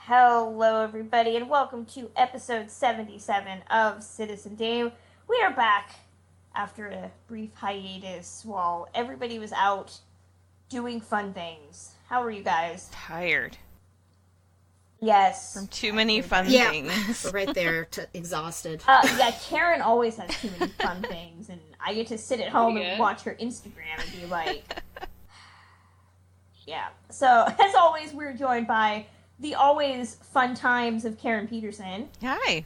Hello, everybody, and welcome to episode 77 of Citizen Dame. We are back after a brief hiatus while everybody was out doing fun things. How are you guys? Tired. Yes. From too many fun things. We're right there, exhausted. Yeah, Karen always has too many fun things, and I get to sit at home and watch her Instagram and be like... Yeah. So, as always, we're joined by the always fun times of Karen Peterson. Hi.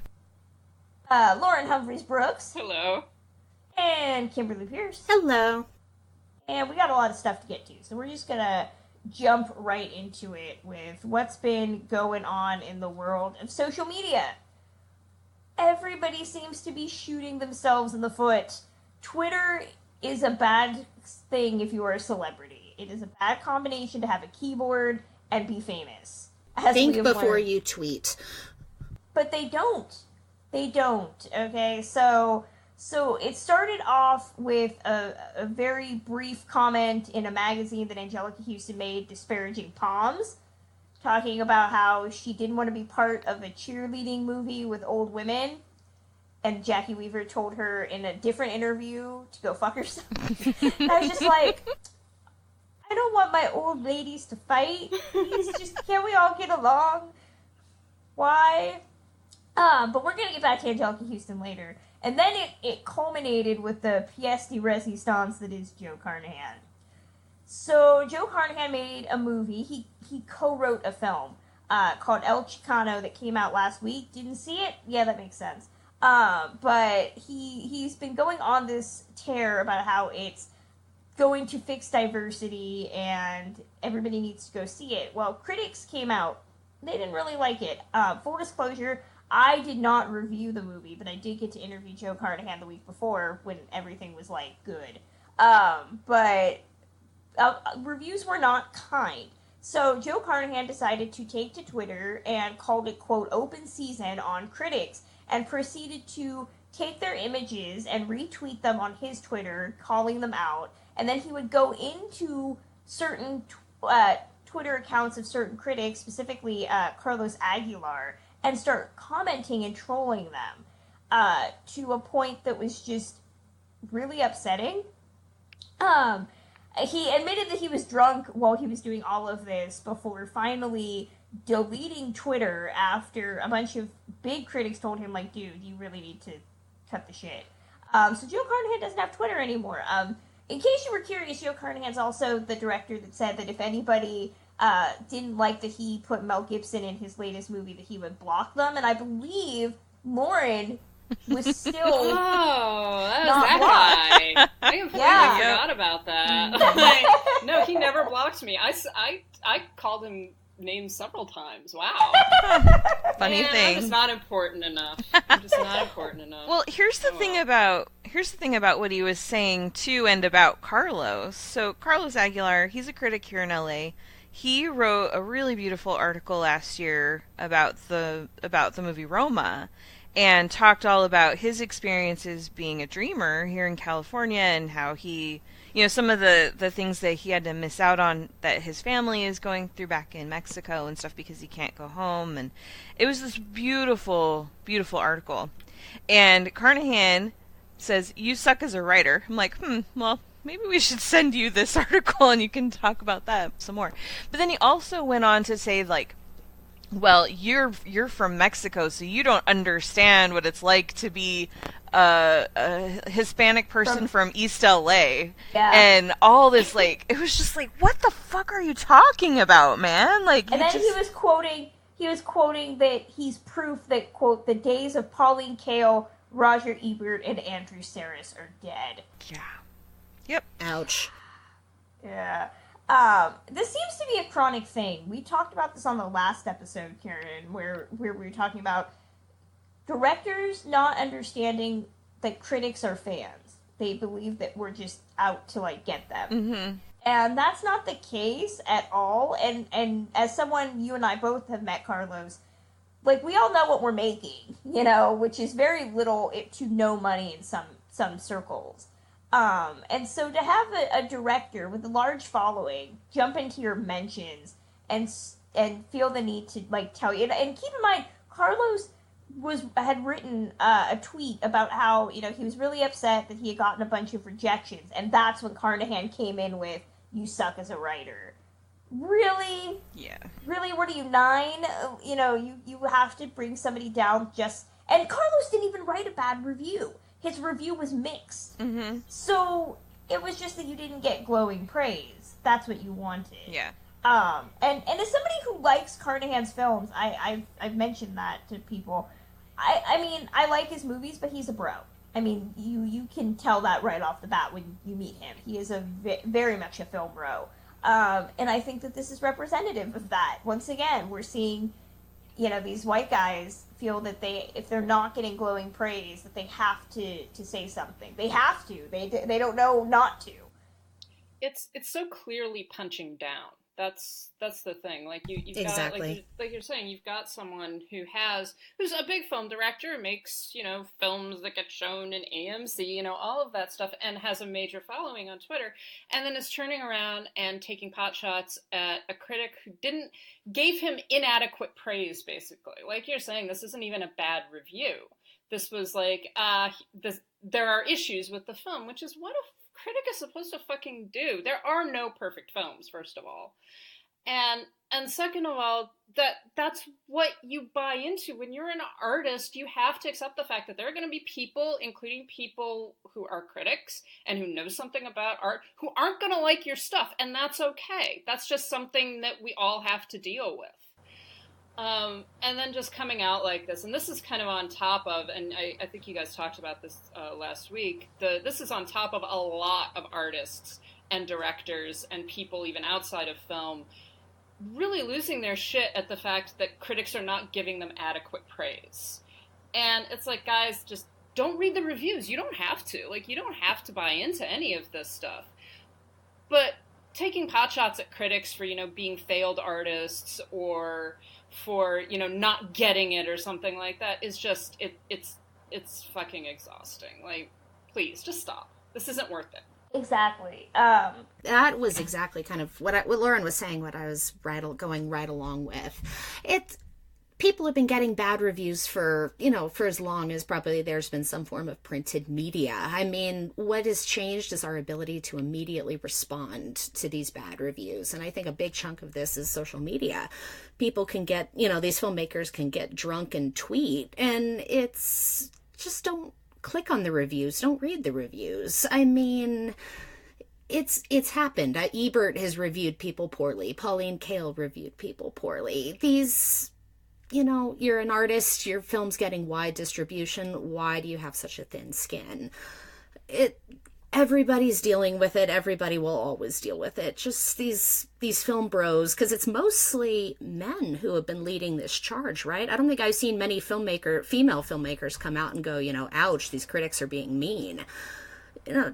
Lauren Humphreys-Brooks. Hello. And Kimberly Pierce. Hello. And we got a lot of stuff to get to, so we're just gonna jump right into it with what's been going on in the world of social media. Everybody seems to be shooting themselves in the foot. Twitter is a bad thing if you are a celebrity. It is a bad combination to have a keyboard and be famous. Think before you tweet. But they don't. They don't, okay? So it started off with a very brief comment in a magazine that Anjelica Huston made disparaging Poms, talking about how she didn't want to be part of a cheerleading movie with old women, and Jackie Weaver told her in a different interview to go fuck herself. And I was just like... I don't want my old ladies to fight. Please, just can't we all get along? Why? But we're gonna get back to Anjelica Huston later. And then it culminated with the pièce de résistance that is Joe Carnahan. So Joe Carnahan made a movie. He co-wrote a film called El Chicano that came out last week. Didn't see it? Yeah, that makes sense. But he's been going on this tear about how it's going to fix diversity and everybody needs to go see it. Well, critics came out. They didn't really like it. Full disclosure, I did not review the movie, but I did get to interview Joe Carnahan the week before when everything was, like, good. But reviews were not kind. So Joe Carnahan decided to take to Twitter and called it, quote, open season on critics, and proceeded to take their images and retweet them on his Twitter, calling them out. And then he would go into certain Twitter accounts of certain critics, specifically Carlos Aguilar, and start commenting and trolling them to a point that was just really upsetting. He admitted that he was drunk while he was doing all of this before finally deleting Twitter after a bunch of big critics told him, like, dude, you really need to cut the shit. So Joe Carnahan doesn't have Twitter anymore. In case you were curious, Joe Carnahan's also the director that said that if anybody didn't like that he put Mel Gibson in his latest movie, that he would block them. And I believe Lauren was still that guy. I completely forgot about that. No, he never blocked me. I called him names several times. Wow. Funny thing. I'm just not important enough. Well, here's the thing about what he was saying too, and about Carlos. So Carlos Aguilar, he's a critic here in LA. He wrote a really beautiful article last year about the movie Roma, and talked all about his experiences being a dreamer here in California, and how he, some of the things that he had to miss out on that his family is going through back in Mexico and stuff because he can't go home. And it was this beautiful, beautiful article. And Carnahan says, you suck as a writer. I'm like, well, maybe we should send you this article and you can talk about that some more. But then he also went on to say, like, well, you're from Mexico, so you don't understand what it's like to be a Hispanic person from East LA. Yeah. And all this, like, it was just like, what the fuck are you talking about, man? Like, and then he was quoting that he's proof that, quote, the days of Pauline Kael, Roger Ebert, and Andrew Sarris are dead. Yeah. Yep. Ouch. Yeah. This seems to be a chronic thing. We talked about this on the last episode, Karen, where we were talking about directors not understanding that critics are fans. They believe that we're just out to, like, get them. Mm-hmm. And that's not the case at all. And as someone, you and I both have met Carlos, like, we all know what we're making, which is very little to no money in some circles. And so to have a director with a large following jump into your mentions and and feel the need to like tell you. And keep in mind, Carlos had written a tweet about how he was really upset that he had gotten a bunch of rejections, and that's when Carnahan came in with "You suck as a writer." Really? Yeah. Really? What are you, 9? You have to bring somebody down just. And Carlos didn't even write a bad review. His review was mixed. Mm-hmm. So it was just that you didn't get glowing praise. That's what you wanted. Yeah. And as somebody who likes Carnahan's films, I've mentioned that to people. I mean, I like his movies, but he's a bro. I mean, you can tell that right off the bat when you meet him. He is very much a film bro. And I think that this is representative of that. Once again, we're seeing, these white guys feel that if they're not getting glowing praise, that they have to say something. They have to. They don't know not to. It's so clearly punching down. That's the thing. Like you've exactly. got like you're saying, you've got someone who's a big film director, makes films that get shown in AMC, all of that stuff, and has a major following on Twitter, and then is turning around and taking pot shots at a critic who gave him inadequate praise. Basically, like you're saying, this isn't even a bad review. This was like there are issues with the film, which is what a critic is supposed to fucking do. There are no perfect films, first of all. And second of all, that's what you buy into. When you're an artist, you have to accept the fact that there are going to be people, including people who are critics and who know something about art, who aren't going to like your stuff, and that's okay. That's just something that we all have to deal with. And then just coming out like this, and this is kind of on top of, and I think you guys talked about this last week, this is on top of a lot of artists and directors and people even outside of film really losing their shit at the fact that critics are not giving them adequate praise. And it's like, guys, just don't read the reviews. You don't have to. Like, you don't have to buy into any of this stuff. But taking potshots at critics for, being failed artists or for, not getting it or something like that is just, it's fucking exhausting. Like, please, just stop. This isn't worth it. Exactly. That was exactly kind of what Lauren was saying, what I was going right along with. People have been getting bad reviews for as long as probably there's been some form of printed media. I mean, what has changed is our ability to immediately respond to these bad reviews. And I think a big chunk of this is social media. People can get, these filmmakers can get drunk and tweet, and it's just don't click on the reviews, don't read the reviews. I mean, it's happened. Ebert has reviewed people poorly. Pauline Kael reviewed people poorly. These, you're an artist, your film's getting wide distribution. Why do you have such a thin skin? Everybody's dealing with it. Everybody will always deal with it. Just these film bros, because it's mostly men who have been leading this charge, right? I don't think I've seen many female filmmakers come out and go, ouch, these critics are being mean.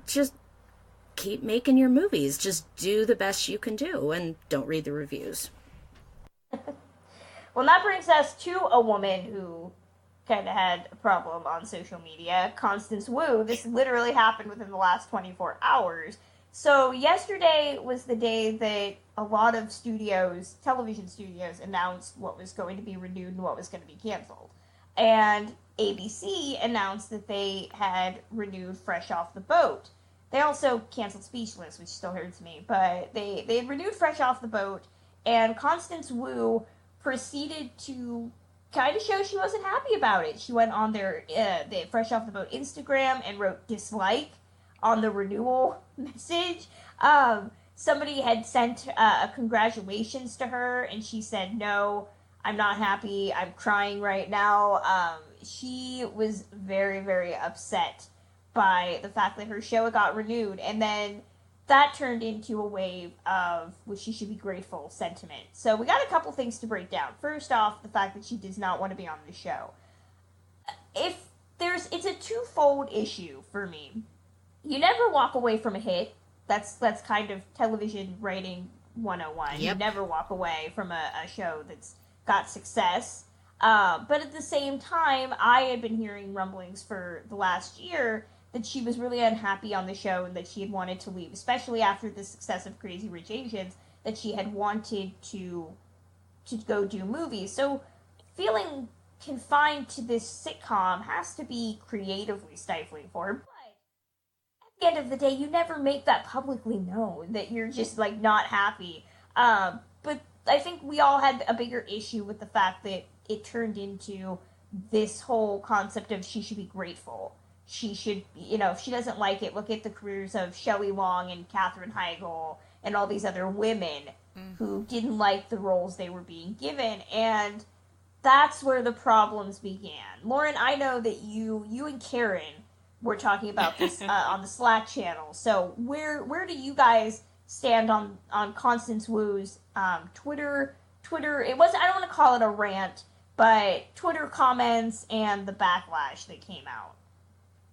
Just keep making your movies. Just do the best you can do and don't read the reviews. Well, that brings us to a woman who kind of had a problem on social media, Constance Wu. This literally happened within the last 24 hours. So yesterday was the day that a lot of television studios, announced what was going to be renewed and what was going to be canceled. And ABC announced that they had renewed Fresh Off the Boat. They also canceled Speechless, which still hurts me, but they had renewed Fresh Off the Boat, and Constance Wu proceeded to kind of show she wasn't happy about it. She went on their Fresh Off the Boat Instagram and wrote dislike on the renewal message. Somebody had sent a congratulations to her, and she said, no, I'm not happy. I'm crying right now. She was very, very upset by the fact that her show got renewed, and then that turned into a wave of which she should be grateful sentiment. So we got a couple things to break down. First off, the fact that she does not want to be on the show. It's a twofold issue for me. You never walk away from a hit. That's kind of television writing 101. Yep. You never walk away from a show that's got success. But at the same time, I had been hearing rumblings for the last year that she was really unhappy on the show and that she had wanted to leave, especially after the success of Crazy Rich Asians, that she had wanted to to go do movies. So feeling confined to this sitcom has to be creatively stifling for her. But at the end of the day, you never make that publicly known that you're just like not happy. But I think we all had a bigger issue with the fact that it turned into this whole concept of she should be grateful. She should, if she doesn't like it, look at the careers of Shelley Long and Katherine Heigl and all these other women who didn't like the roles they were being given. And that's where the problems began. Lauren, I know that you and Karen were talking about this on the Slack channel. So where do you guys stand on Constance Wu's Twitter? It was, I don't want to call it a rant, but Twitter comments and the backlash that came out.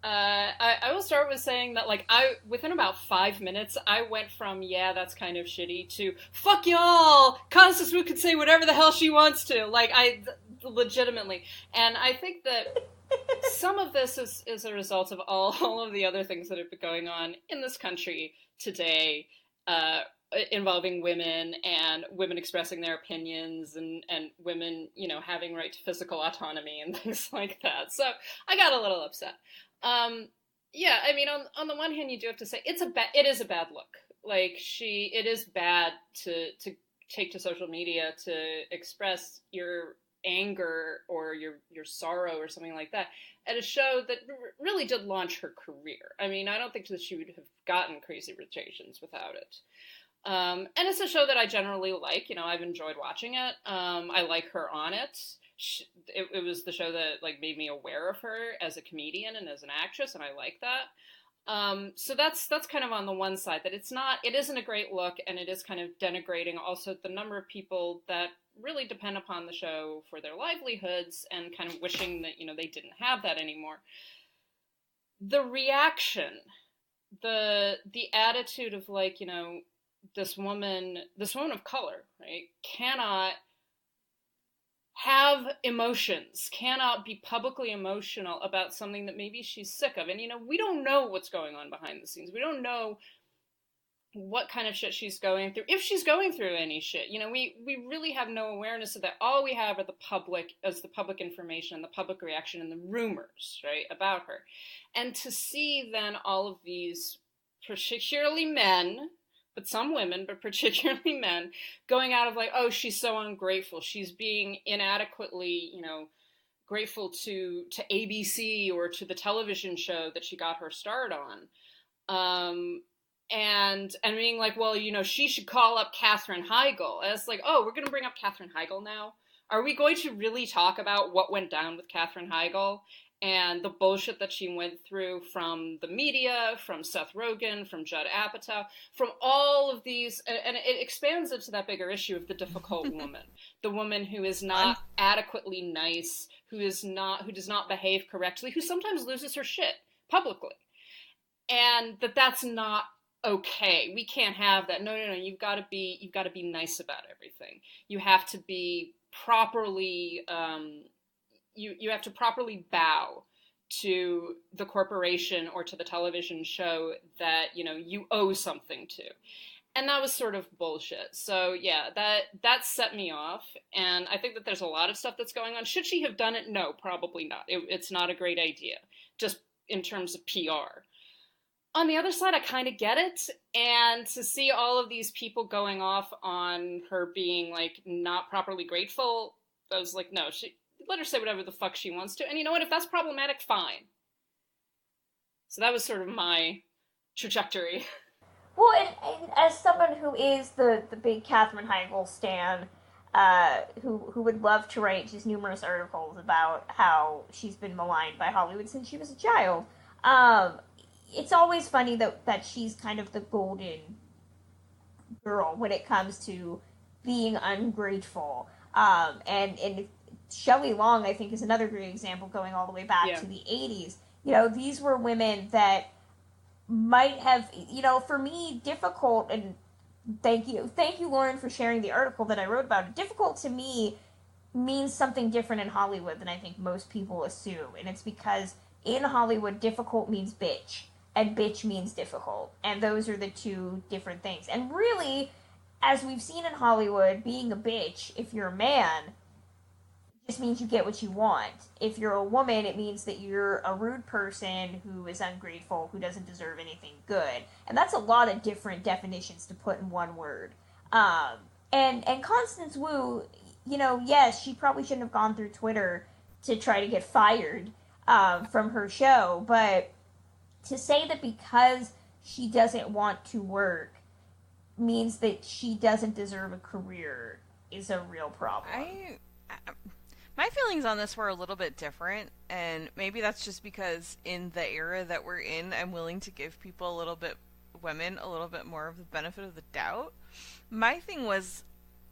I will start with saying that, like, within about 5 minutes, I went from, yeah, that's kind of shitty, to, fuck y'all! Constance Wu can say whatever the hell she wants to. Like, legitimately. And I think that some of this is a result of all of the other things that have been going on in this country today, involving women and women expressing their opinions and women, having right to physical autonomy and things like that. So I got a little upset. Yeah, I mean, on the one hand, you do have to say it is a bad look. Like, it is bad to take to social media to express your anger or your sorrow or something like that at a show that really did launch her career. I mean, I don't think that she would have gotten Crazy Rich Asians without it. And it's a show that I generally like. I've enjoyed watching it. I like her on it. It was the show that like made me aware of her as a comedian and as an actress, and I like that. So that's kind of on the one side, that it isn't a great look, and it is kind of denigrating also the number of people that really depend upon the show for their livelihoods, and kind of wishing that they didn't have that anymore. The reaction, the attitude of like, this woman of color, right, cannot have emotions, cannot be publicly emotional about something that maybe she's sick of. And, we don't know what's going on behind the scenes. We don't know what kind of shit she's going through, if she's going through any shit. We really have no awareness of that. All we have are the public information, the public reaction, and the rumors, right, about her. And to see then all of these, particularly men, but some women, but particularly men, going out of like, oh, she's so ungrateful. She's being inadequately, grateful to ABC or to the television show that she got her start on. And being like, well, she should call up Katherine Heigl. And it's like, oh, we're going to bring up Katherine Heigl now? Are we going to really talk about what went down with Katherine Heigl? And the bullshit that she went through from the media, from Seth Rogen, from Judd Apatow, from all of these, and it expands into that bigger issue of the difficult woman, the woman who is not adequately nice, who does not behave correctly, who sometimes loses her shit publicly, and that's not okay. We can't have that. No. You've got to be nice about everything. You have to be properly. You have to properly bow to the corporation or to the television show that, you owe something to. And that was sort of bullshit. So yeah, that set me off. And I think that there's a lot of stuff that's going on. Should she have done it? No, probably not. It's not a great idea, just in terms of PR. On the other side, I kind of get it. And to see all of these people going off on her being like not properly grateful, I was like, no, let her say whatever the fuck she wants to. And you know what? If that's problematic, fine. So that was sort of my trajectory. Well, and as someone who is the big Katherine Heigl stan, who would love to write just numerous articles about how she's been maligned by Hollywood since she was a child, it's always funny that she's kind of the golden girl when it comes to being ungrateful. And Shelley Long, I think, is another great example, going all the way back to the 80s. These were women that might have, for me, difficult, and thank you, Lauren, for sharing the article that I wrote about it. Difficult to me means something different in Hollywood than I think most people assume. And it's because in Hollywood, difficult means bitch, and bitch means difficult. And those are the two different things. And really, as we've seen in Hollywood, being a bitch, if you're a man, just means you get what you want. If you're a woman, it means that you're a rude person who is ungrateful, who doesn't deserve anything good. And that's a lot of different definitions to put in one word. And Constance Wu, yes, she probably shouldn't have gone through Twitter to try to get fired from her show, but to say that because she doesn't want to work means that she doesn't deserve a career is a real problem. My feelings on this were a little bit different, and maybe that's just because in the era that we're in, I'm willing to give women a little bit more of the benefit of the doubt. My thing was,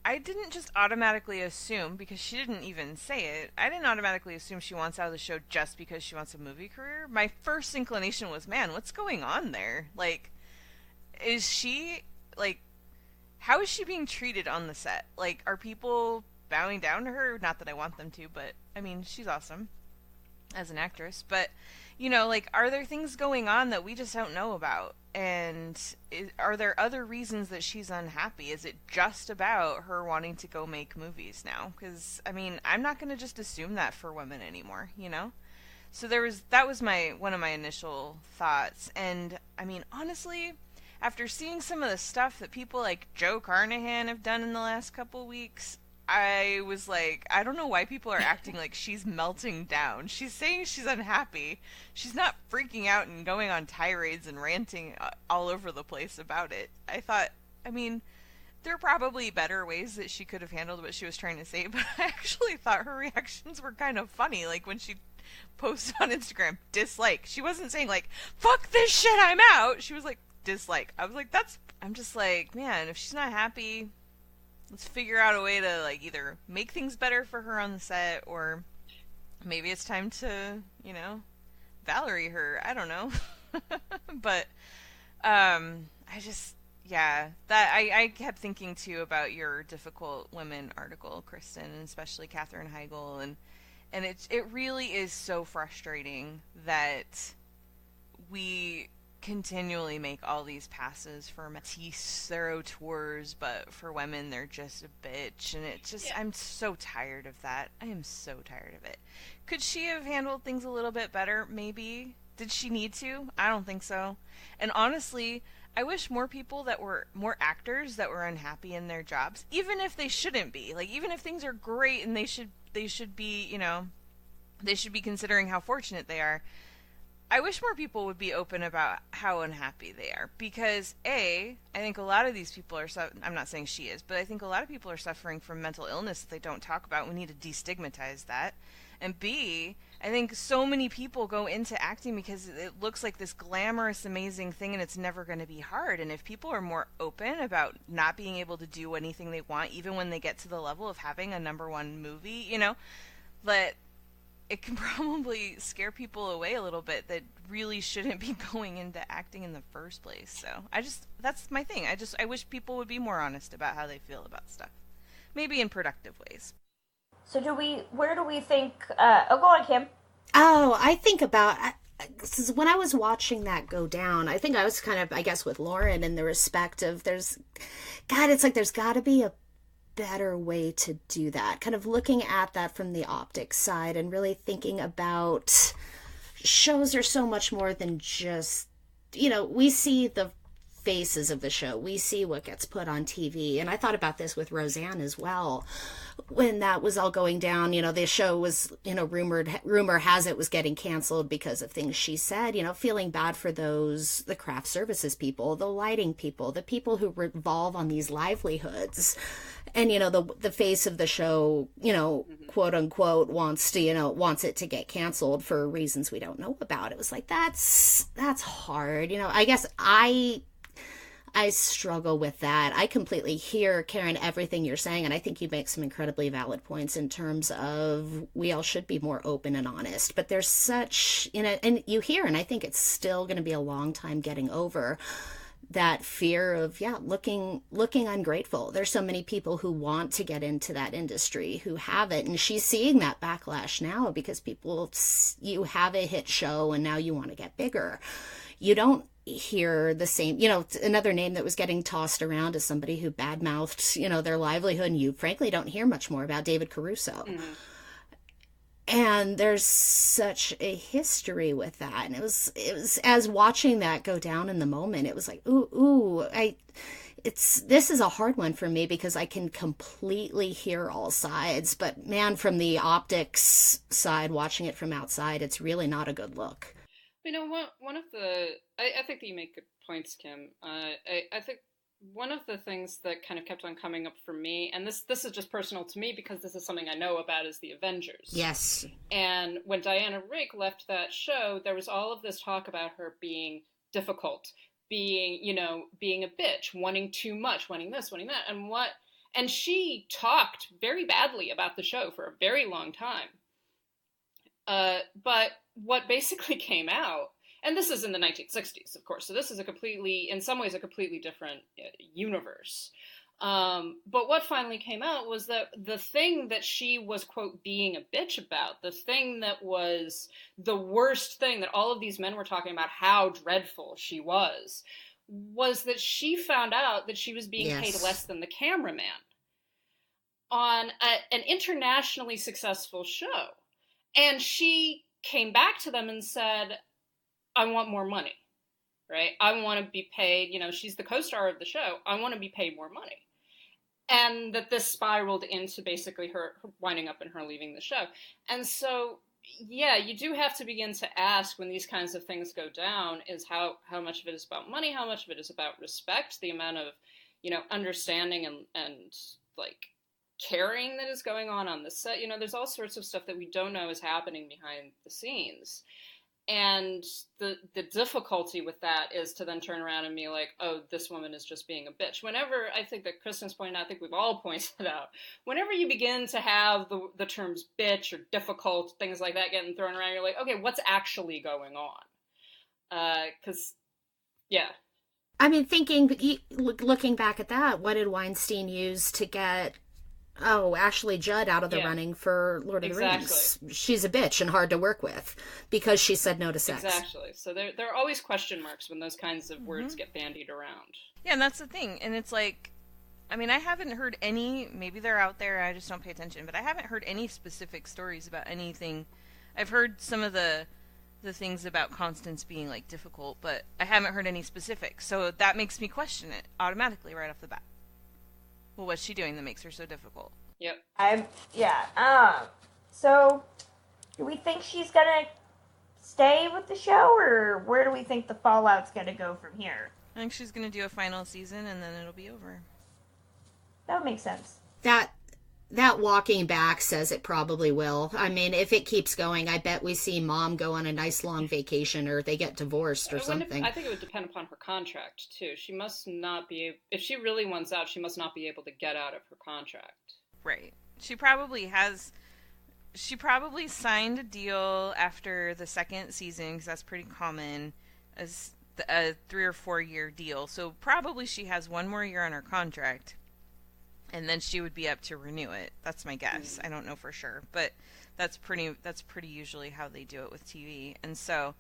I didn't just automatically assume, because she didn't even say it, I didn't automatically assume she wants out of the show just because she wants a movie career. My first inclination was, man, what's going on there? Like, is she, like, how is she being treated on the set? Like, are people bowing down to her? Not that I want them to, but I mean, she's awesome as an actress. But like, are there things going on that we just don't know about? And are there other reasons that she's unhappy? Is it just about her wanting to go make movies now? Because I mean, I'm not going to just assume that for women anymore, So that was one of my initial thoughts. And I mean, honestly, after seeing some of the stuff that people like Joe Carnahan have done in the last couple weeks, I was like, I don't know why people are acting like she's melting down. She's saying she's unhappy. She's not freaking out and going on tirades and ranting all over the place about it. I thought, I mean, there are probably better ways that she could have handled what she was trying to say, but I actually thought her reactions were kind of funny. Like when she posted on Instagram, dislike. She wasn't saying like, fuck this shit, I'm out. She was like, dislike. I was like, I'm just like, man, if she's not happy, let's figure out a way to like either make things better for her on the set, or maybe it's time to, Valerie her. I don't know. But I kept thinking too about your difficult women article, Kristen, and especially Katherine Heigl, and it really is so frustrating that we continually make all these passes for Matisse, they're auteurs, but for women they're just a bitch, and I'm so tired of that. I am so tired of it. Could she have handled things a little bit better? Maybe. Did she need to? I don't think so. And honestly, I wish more actors that were unhappy in their jobs, even if they shouldn't be, like even if things are great and they should be, they should be considering how fortunate they are. I wish more people would be open about how unhappy they are, because I think a lot of these people are, I'm not saying she is, but I think a lot of people are suffering from mental illness that they don't talk about. We need to destigmatize that. And B, I think so many people go into acting because it looks like this glamorous, amazing thing, and it's never going to be hard. And if people are more open about not being able to do anything they want, even when they get to the level of having a #1 movie, that it can probably scare people away a little bit that really shouldn't be going into acting in the first place. So that's my thing. I wish people would be more honest about how they feel about stuff. Maybe in productive ways. So where do we think, go on, Kim. Oh, I think about, when I was watching that go down, I think I was kind of, I guess, with Lauren in the respect of it's like there's got to be a better way to do that. Kind of looking at that from the optics side and really thinking about shows are so much more than just, we see the faces of the show. We see what gets put on TV. And I thought about this with Roseanne as well. When that was all going down, the show was, rumor has it was getting canceled because of things she said, feeling bad for the craft services people, the lighting people, the people who revolve on these livelihoods. And, the face of the show, quote unquote, wants it to get canceled for reasons we don't know about. It was like, that's hard. I guess I struggle with that. I completely hear, Karen, everything you're saying, and I think you make some incredibly valid points in terms of we all should be more open and honest. But there's such, and you hear, and I think it's still going to be a long time getting over that fear of, looking ungrateful. There's so many people who want to get into that industry who have it, and she's seeing that backlash now because you have a hit show and now you want to get bigger. You don't hear the same, another name that was getting tossed around as somebody who badmouthed, their livelihood, and you frankly don't hear much more about David Caruso. Mm-hmm. And there's such a history with that. And it was as watching that go down in the moment, it was like, this is a hard one for me because I can completely hear all sides. But man, from the optics side, watching it from outside, it's really not a good look. One of the, I think that you make good points, Kim. I think one of the things that kind of kept on coming up for me, and this is just personal to me because this is something I know about, is the Avengers. Yes. And when Diana Rigg left that show, there was all of this talk about her being difficult, being a bitch, wanting too much, wanting this, wanting that, and she talked very badly about the show for a very long time. But what basically came out, and this is in the 1960s, of course, so this is in some ways, a completely different universe. But what finally came out was that the thing that she was, quote, being a bitch about, the thing that was the worst thing that all of these men were talking about, how dreadful she was that she found out that she was being paid less than the cameraman on an internationally successful show. And she came back to them and said, I want more money, right? I want to be paid, she's the co-star of the show. I want to be paid more money. And that this spiraled into basically her winding up and her leaving the show. And so, yeah, you do have to begin to ask when these kinds of things go down is how much of it is about money, how much of it is about respect, the amount of, understanding and like caring that is going on the set. There's all sorts of stuff that we don't know is happening behind the scenes. And the difficulty with that is to then turn around and be like, oh, this woman is just being a bitch. Whenever, I think that Kristen's pointed out, I think we've all pointed out, whenever you begin to have the terms bitch or difficult, things like that getting thrown around, you're like, okay, what's actually going on? Because, yeah. I mean, looking back at that, what did Weinstein use to get Ashley Judd out of the running for Lord of the Rings? She's a bitch and hard to work with because she said no to sex. Exactly. So there are always question marks when those kinds of words get bandied around. Yeah, and that's the thing. And it's like, I mean, I haven't heard any, maybe they're out there, I just don't pay attention, but I haven't heard any specific stories about anything. I've heard some of the things about Constance being, like, difficult, but I haven't heard any specifics. So that makes me question it automatically right off the bat. Well, what's she doing that makes her so difficult? Yep. So, do we think she's gonna stay with the show, or where do we think the fallout's gonna go from here? I think she's gonna do a final season, and then it'll be over. That would make sense. That walking back says it probably will. I mean, if it keeps going, I bet we see Mom go on a nice long vacation, or they get divorced or something. I think it would depend upon her contract, too. She must not be... If she really wants out, she must not be able to get out of her contract. Right. She probably signed a deal after the second season, because that's pretty common, as a 3 or 4 year deal. So probably she has 1 more year on her contract. And then she would be up to renew it. That's my guess. I don't know for sure, but that's pretty usually how they do it with TV. And so,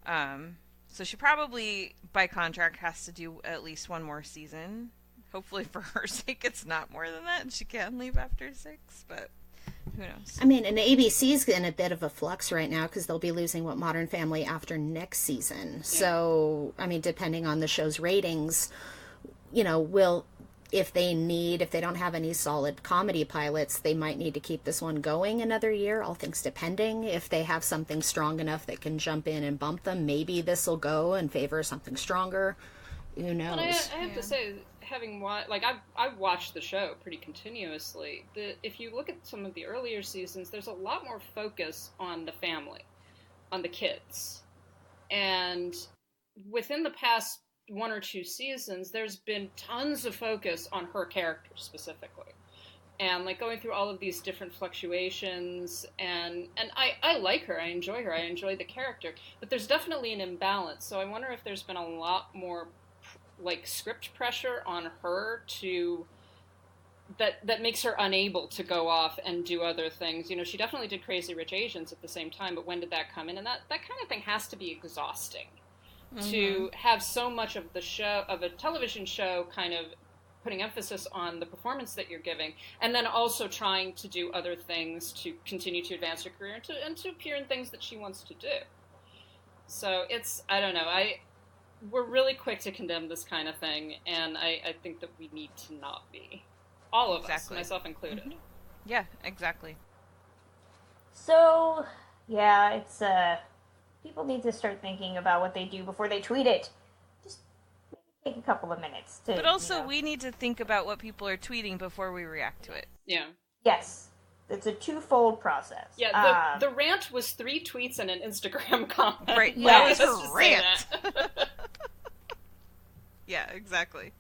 so she probably by contract has to do at least 1 more season. Hopefully, for her sake, it's not more than that, and she can leave after 6. But who knows? I mean, and ABC's in a bit of a flux right now because they'll be losing Modern Family after next season. Yeah. So, I mean, depending on the show's ratings, if they don't have any solid comedy pilots, they might need to keep this one going another year, all things depending. If they have something strong enough that can jump in and bump them, maybe this will go in favor of something stronger. Who knows? Well, I have to say, having watched, I've watched the show pretty continuously. If you look at some of the earlier seasons, there's a lot more focus on the family, on the kids. And within the past 1 or 2 seasons, there's been tons of focus on her character specifically, and going through all of these different fluctuations. And I like her, I enjoy her, I enjoy the character, but there's definitely an imbalance. So I wonder if there's been a lot more script pressure on her that makes her unable to go off and do other things. She definitely did Crazy Rich Asians at the same time, but when did that come in? And that kind of thing has to be exhausting. to have so much of the show, of a television show, kind of putting emphasis on the performance that you're giving, and then also trying to do other things to continue to advance your career and to appear in things that she wants to do. So it's, I don't know, we're really quick to condemn this kind of thing, and I think that we need to not be. All of us, myself included. Mm-hmm. Yeah, exactly. So, yeah, it's, people need to start thinking about what they do before they tweet it. Just take a couple of minutes to... But also, we need to think about what people are tweeting before we react to it. Yeah. Yes. It's a twofold process. Yeah, the rant was 3 tweets and an Instagram comment. Right, yeah, that was her rant. Yeah, exactly.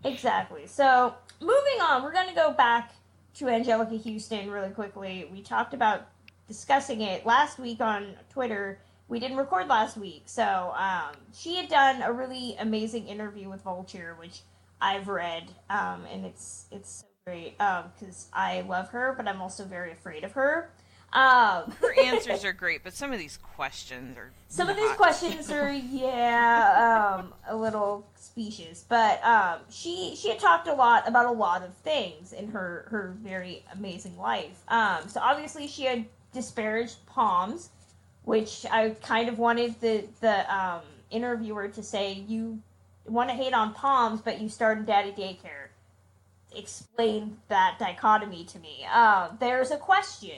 Exactly. So, moving on, we're going to go back to Anjelica Huston really quickly. We talked about discussing it last week on Twitter. We didn't record last week, so she had done a really amazing interview with Vulture, which I've read, and it's so great, because I love her, but I'm also very afraid of her. Her answers are great, but some of these questions are Some of these questions are, a little specious, but she had talked a lot about a lot of things in her very amazing life. So obviously she had disparaged Poms, which I kind of wanted the interviewer to say, you want to hate on Poms, but you started daddy daycare. Explain that dichotomy to me. There's a question.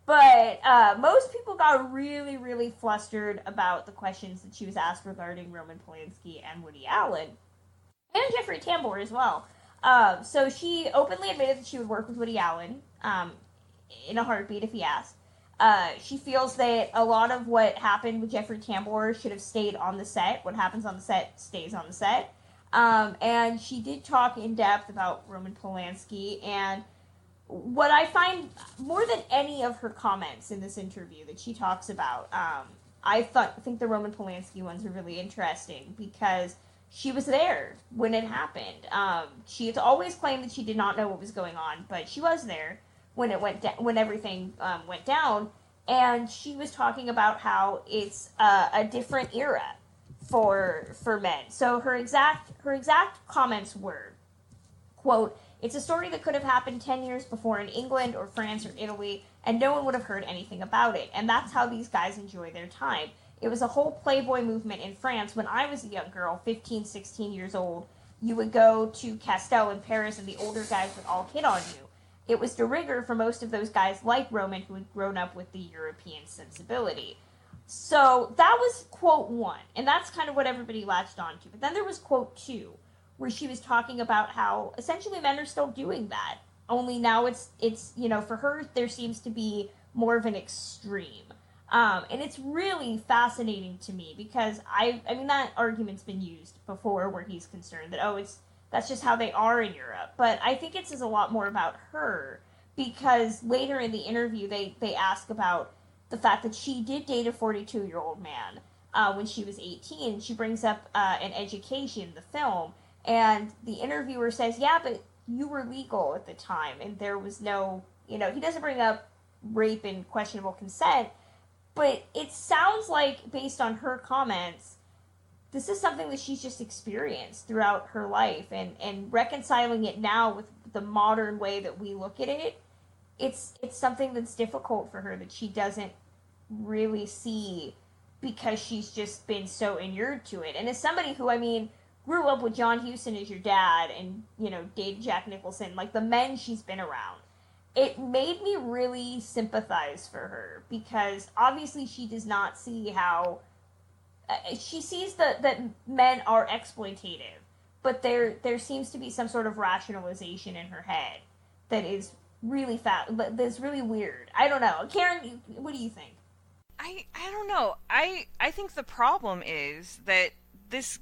But most people got really, really flustered about the questions that she was asked regarding Roman Polanski and Woody Allen. And Jeffrey Tambor as well. So she openly admitted that she would work with Woody Allen in a heartbeat if he asked. She feels that a lot of what happened with Jeffrey Tambor should have stayed on the set. What happens on the set stays on the set. And she did talk in depth about Roman Polanski, and what I find more than any of her comments in this interview that she talks about, I think the Roman Polanski ones are really interesting because she was there when it happened. She has always claimed that she did not know what was going on, but she was there when it when everything went down, and she was talking about how it's a different era for men. So her exact comments were, quote, "It's a story that could have happened 10 years before in England or France or Italy, and no one would have heard anything about it. And that's how these guys enjoy their time. It was a whole Playboy movement in France when I was a young girl, 15, 16 years old. You would go to Castel in Paris, and the older guys would all hit on you. It was de rigueur for most of those guys like Roman who had grown up with the European sensibility." So that was quote 1, and that's kind of what everybody latched on to. But then there was quote 2, where she was talking about how essentially men are still doing that. Only now it's for her, there seems to be more of an extreme. And it's really fascinating to me because I mean, that argument's been used before where he's concerned that, that's just how they are in Europe. But I think it says a lot more about her because later in the interview, they ask about the fact that she did date a 42-year-old man when she was 18. She brings up an Education, the film, and the interviewer says, yeah, but you were legal at the time, and there was no, he doesn't bring up rape and questionable consent, but it sounds like, based on her comments, this is something that she's just experienced throughout her life, and reconciling it now with the modern way that we look at it, it's something that's difficult for her that she doesn't really see because she's just been so inured to it. And as somebody who, grew up with John Huston as your dad and, dated Jack Nicholson, like the men she's been around, it made me really sympathize for her because obviously she does not see how... she sees that men are exploitative, but there seems to be some sort of rationalization in her head that is really that's really weird. I don't know. Karen, what do you think? I don't know. I think the problem is that this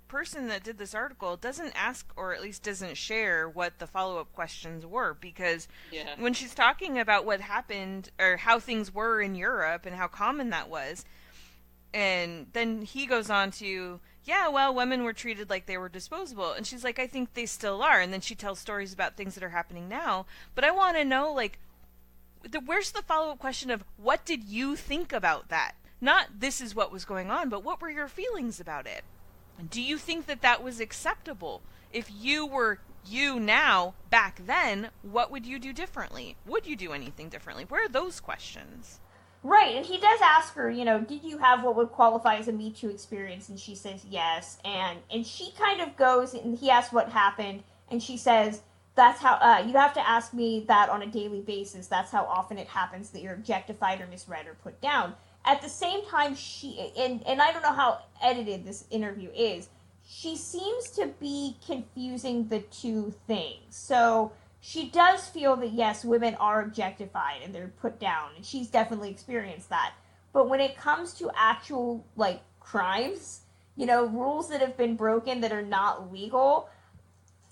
person that did this article doesn't ask, or at least doesn't share, what the follow-up questions were, because when she's talking about what happened or how things were in Europe and how common that was, and then he goes on to, women were treated like they were disposable, and she's like, I think they still are, and then she tells stories about things that are happening now, but I want to know, where's the follow-up question of, what did you think about that? Not this is what was going on, but what were your feelings about it? And do you think that that was acceptable? If you were you now, back then, what would you do differently? Would you do anything differently? Where are those questions? Right, and he does ask her, did you have what would qualify as a Me Too experience? And she says yes, and she kind of goes, and he asks what happened, and she says, that's how, you have to ask me that on a daily basis. That's how often it happens that you're objectified or misread or put down. At the same time, and I don't know how edited this interview is, she seems to be confusing the two things. So she does feel that, yes, women are objectified and they're put down, and she's definitely experienced that. But when it comes to actual, crimes, rules that have been broken that are not legal,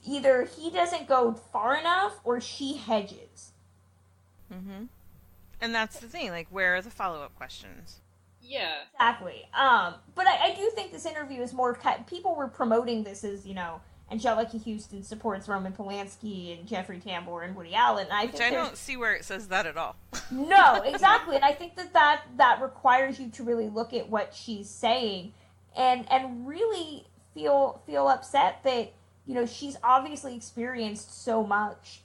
either he doesn't go far enough or she hedges. Mm-hmm. And that's the thing, where are the follow-up questions? Yeah. Exactly. But I do think this interview is more... People were promoting this as, Anjelica Huston supports Roman Polanski and Jeffrey Tambor and Woody Allen. Which I don't see where it says that at all. No, exactly. And I think that requires you to really look at what she's saying and really feel upset that, she's obviously experienced so much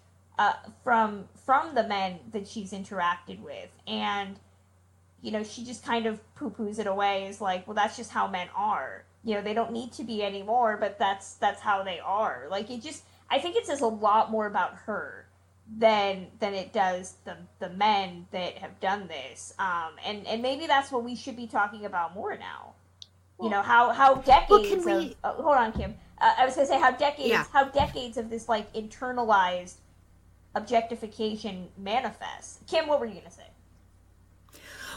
from the men that she's interacted with. And, she just kind of poo-poos it away as well, that's just how men are. They don't need to be anymore, but that's how they are. I think it says a lot more about her than it does the men that have done this. And maybe that's what we should be talking about more now. Well, how decades of... hold on, Kim. I was going to say how decades of this, internalized objectification manifests. Kim, what were you going to say?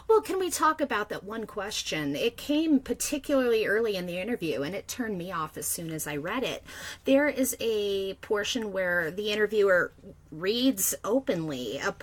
Well, can we talk about that one question? It came particularly early in the interview, and it turned me off as soon as I read it. There is a portion where the interviewer reads openly a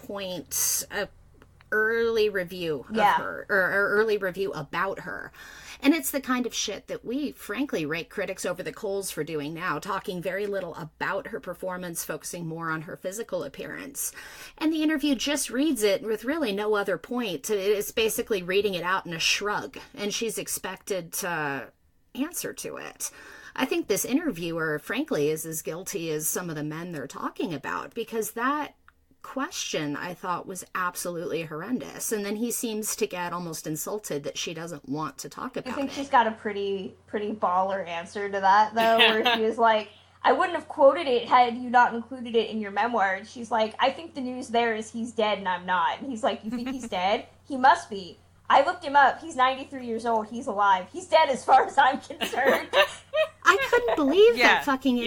early review of her, or early review about her. And it's the kind of shit that we, frankly, rake critics over the coals for doing now, talking very little about her performance, focusing more on her physical appearance. And the interview just reads it with really no other point. It's basically reading it out in a shrug, and she's expected to answer to it. I think this interviewer, frankly, is as guilty as some of the men they're talking about, because that question I thought was absolutely horrendous, and then he seems to get almost insulted that she doesn't want to talk about it. I think she's got a pretty baller answer to that, though, where she was like, I wouldn't have quoted it had you not included it in your memoir. And she's like, I think the news there is he's dead and I'm not. And he's like, you think he's dead? He must be. I looked him up. He's 93 years old. He's alive. He's dead as far as I'm concerned. I couldn't believe that fucking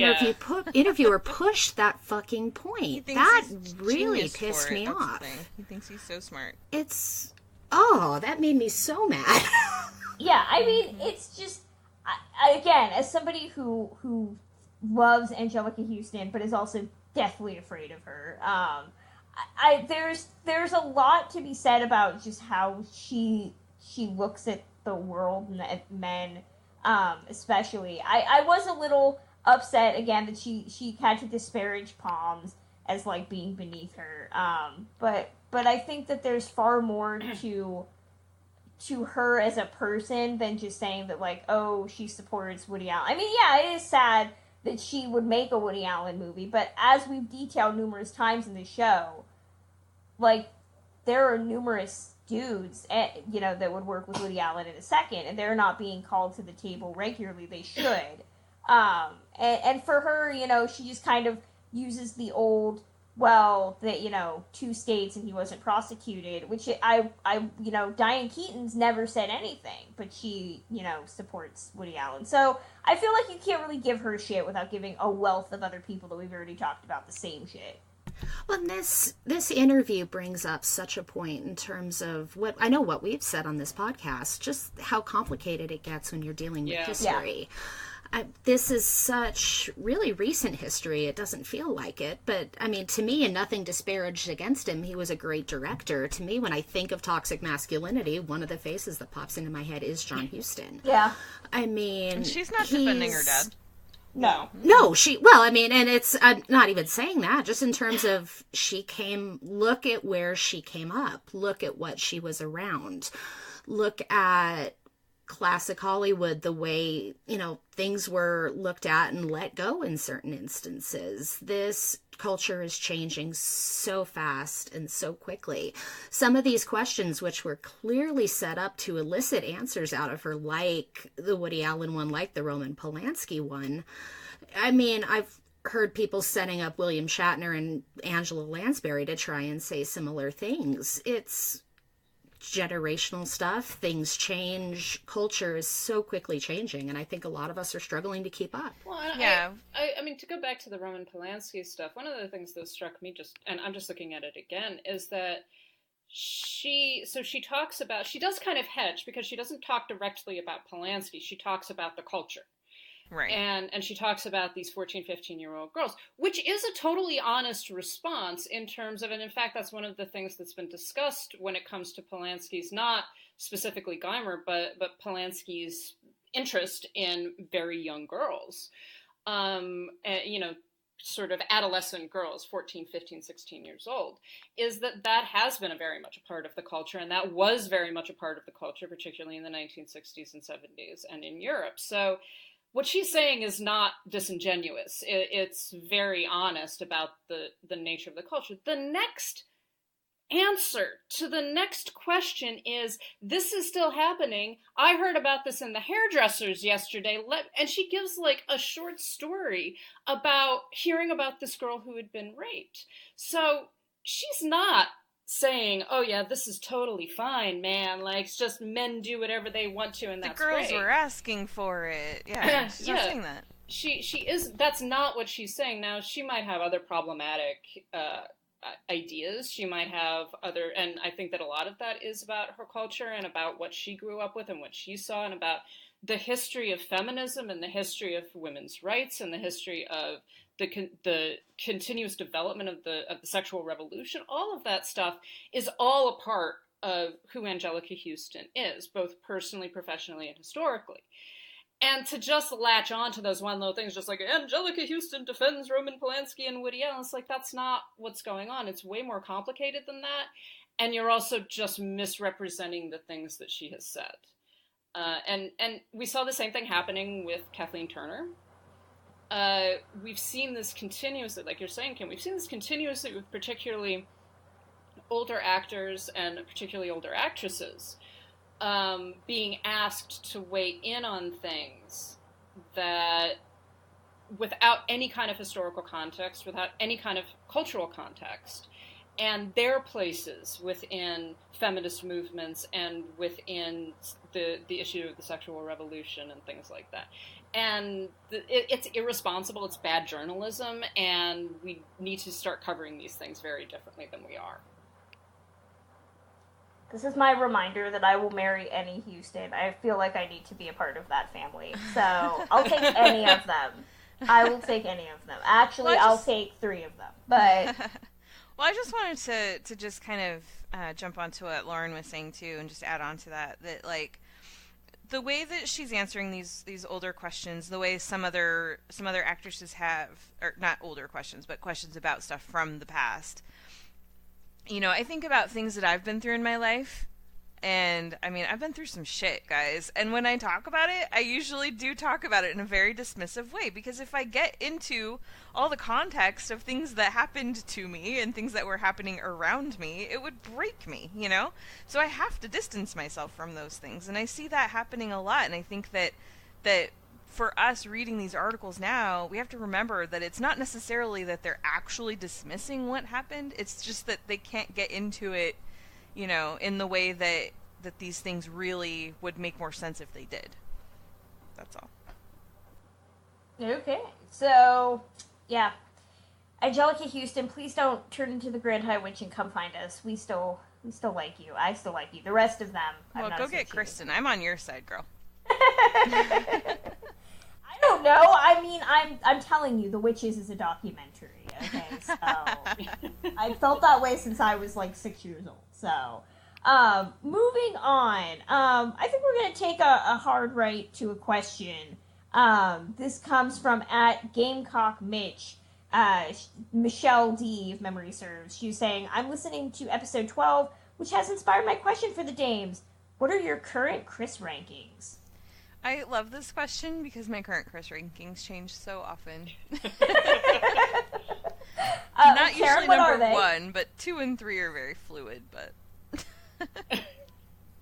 interviewer pushed that fucking point. That really pissed me off. He thinks he's so smart. That made me so mad. Yeah, I mean, it's just, again, as somebody who loves Anjelica Huston, but is also deathly afraid of her, there's a lot to be said about just how she looks at the world and at men, especially. I was a little upset again that she had to disparage Poms as being beneath her. But I think that there's far more to her as a person than just saying that she supports Woody Allen. I mean, yeah, it is sad that she would make a Woody Allen movie, but as we've detailed numerous times in the show, there are numerous dudes, that would work with Woody Allen in a second, and they're not being called to the table regularly. They should. And for her, she just kind of uses the old, that, 2 states and he wasn't prosecuted, which Diane Keaton's never said anything, but she, supports Woody Allen. So I feel like you can't really give her shit without giving a wealth of other people that we've already talked about the same shit. Well, this interview brings up such a point in terms of what we've said on this podcast, just how complicated it gets when you're dealing with history. This is such really recent history. It doesn't feel like it, but I mean, to me, and nothing disparaged against him, he was a great director. To me, when I think of toxic masculinity, one of the faces that pops into my head is John Huston. Yeah. I mean, and she's not defending her dad. No, and it's not even saying that, just in terms of look at where she came up, look at what she was around, look at classic Hollywood, the way, things were looked at and let go in certain instances. This culture is changing so fast and so quickly. Some of these questions, which were clearly set up to elicit answers out of her, like the Woody Allen one, like the Roman Polanski one. I mean, I've heard people setting up William Shatner and Angela Lansbury to try and say similar things. It's generational stuff. Things change. Culture is so quickly changing, and I think a lot of us are struggling to keep up. Well, yeah. I mean, to go back to the Roman Polanski stuff, one of the things that struck me and I'm just looking at it again, is that she does kind of hedge, because she doesn't talk directly about Polanski. She talks about the culture. Right. And she talks about these 14, 15-year-old girls, which is a totally honest response in terms of, and in fact, that's one of the things that's been discussed when it comes to Polanski's, not specifically Geimer, but Polanski's interest in very young girls, sort of adolescent girls, 14, 15, 16 years old, is that has been very much a part of the culture, and that was very much a part of the culture, particularly in the 1960s and 70s and in Europe. So what she's saying is not disingenuous. It's very honest about the nature of the culture. The next answer to the next question is, this is still happening. I heard about this in the hairdressers yesterday. And she gives like a short story about hearing about this girl who had been raped. So she's not saying, oh yeah, this is totally fine, man. Like, it's just men do whatever they want to, and that's the girls great. Were asking for it. Yeah, she's not saying that. She is. That's not what she's saying. Now, she might have other problematic ideas. She might have other, and I think that a lot of that is about her culture and about what she grew up with and what she saw, and about the history of feminism and the history of women's rights and the history of the continuous development of the sexual revolution. All of that stuff is all a part of who Anjelica Huston is, both personally, professionally, and historically. And to just latch on to those one little things, just like Anjelica Huston defends Roman Polanski and Woody Allen, it's like, that's not what's going on. It's way more complicated than that. And you're also just misrepresenting the things that she has said. And we saw the same thing happening with Kathleen Turner. We've seen this continuously, like you're saying, Kim, we've seen this continuously with particularly older actors and particularly older actresses being asked to weigh in on things that, without any kind of historical context, without any kind of cultural context, and their places within feminist movements and within the issue of the sexual revolution and things like that. And it's irresponsible, it's bad journalism, and we need to start covering these things very differently than we are. This is my reminder that I will marry any Huston. I feel like I need to be a part of that family. So I'll take any of them. I will take any of them. Actually, I'll take 3 of them. But well, I just wanted to just kind of jump onto what Lauren was saying too, and just add on to that like, the way that she's answering these older questions, the way some other actresses have, or not older questions, but questions about stuff from the past. I think about things that I've been through in my life, and I mean, I've been through some shit, guys. And when I talk about it, I usually do talk about it in a very dismissive way, because if I get into all the context of things that happened to me and things that were happening around me, it would break me, So I have to distance myself from those things, and I see that happening a lot. And I think that for us reading these articles now, we have to remember that it's not necessarily that they're actually dismissing what happened. It's just that they can't get into it, in the way that these things really would make more sense if they did. That's all. Okay. So, yeah. Anjelica Huston, please don't turn into the Grand High Witch and come find us. We still like you. I still like you. The rest of them, well, go get Kristen. I'm on your side, girl. I don't know. I mean, I'm telling you, The Witches is a documentary. Okay, so I felt that way since I was like 6 years old. So, moving on. I think we're gonna take a hard right to a question. This comes from @GamecockMitch. Michelle D, if memory serves. She's saying, I'm listening to episode 12, which has inspired my question for the dames. What are your current Chris rankings? I love this question because my current Chris rankings change so often. Not Karen, usually what number 1, but 2 and 3 are very fluid, but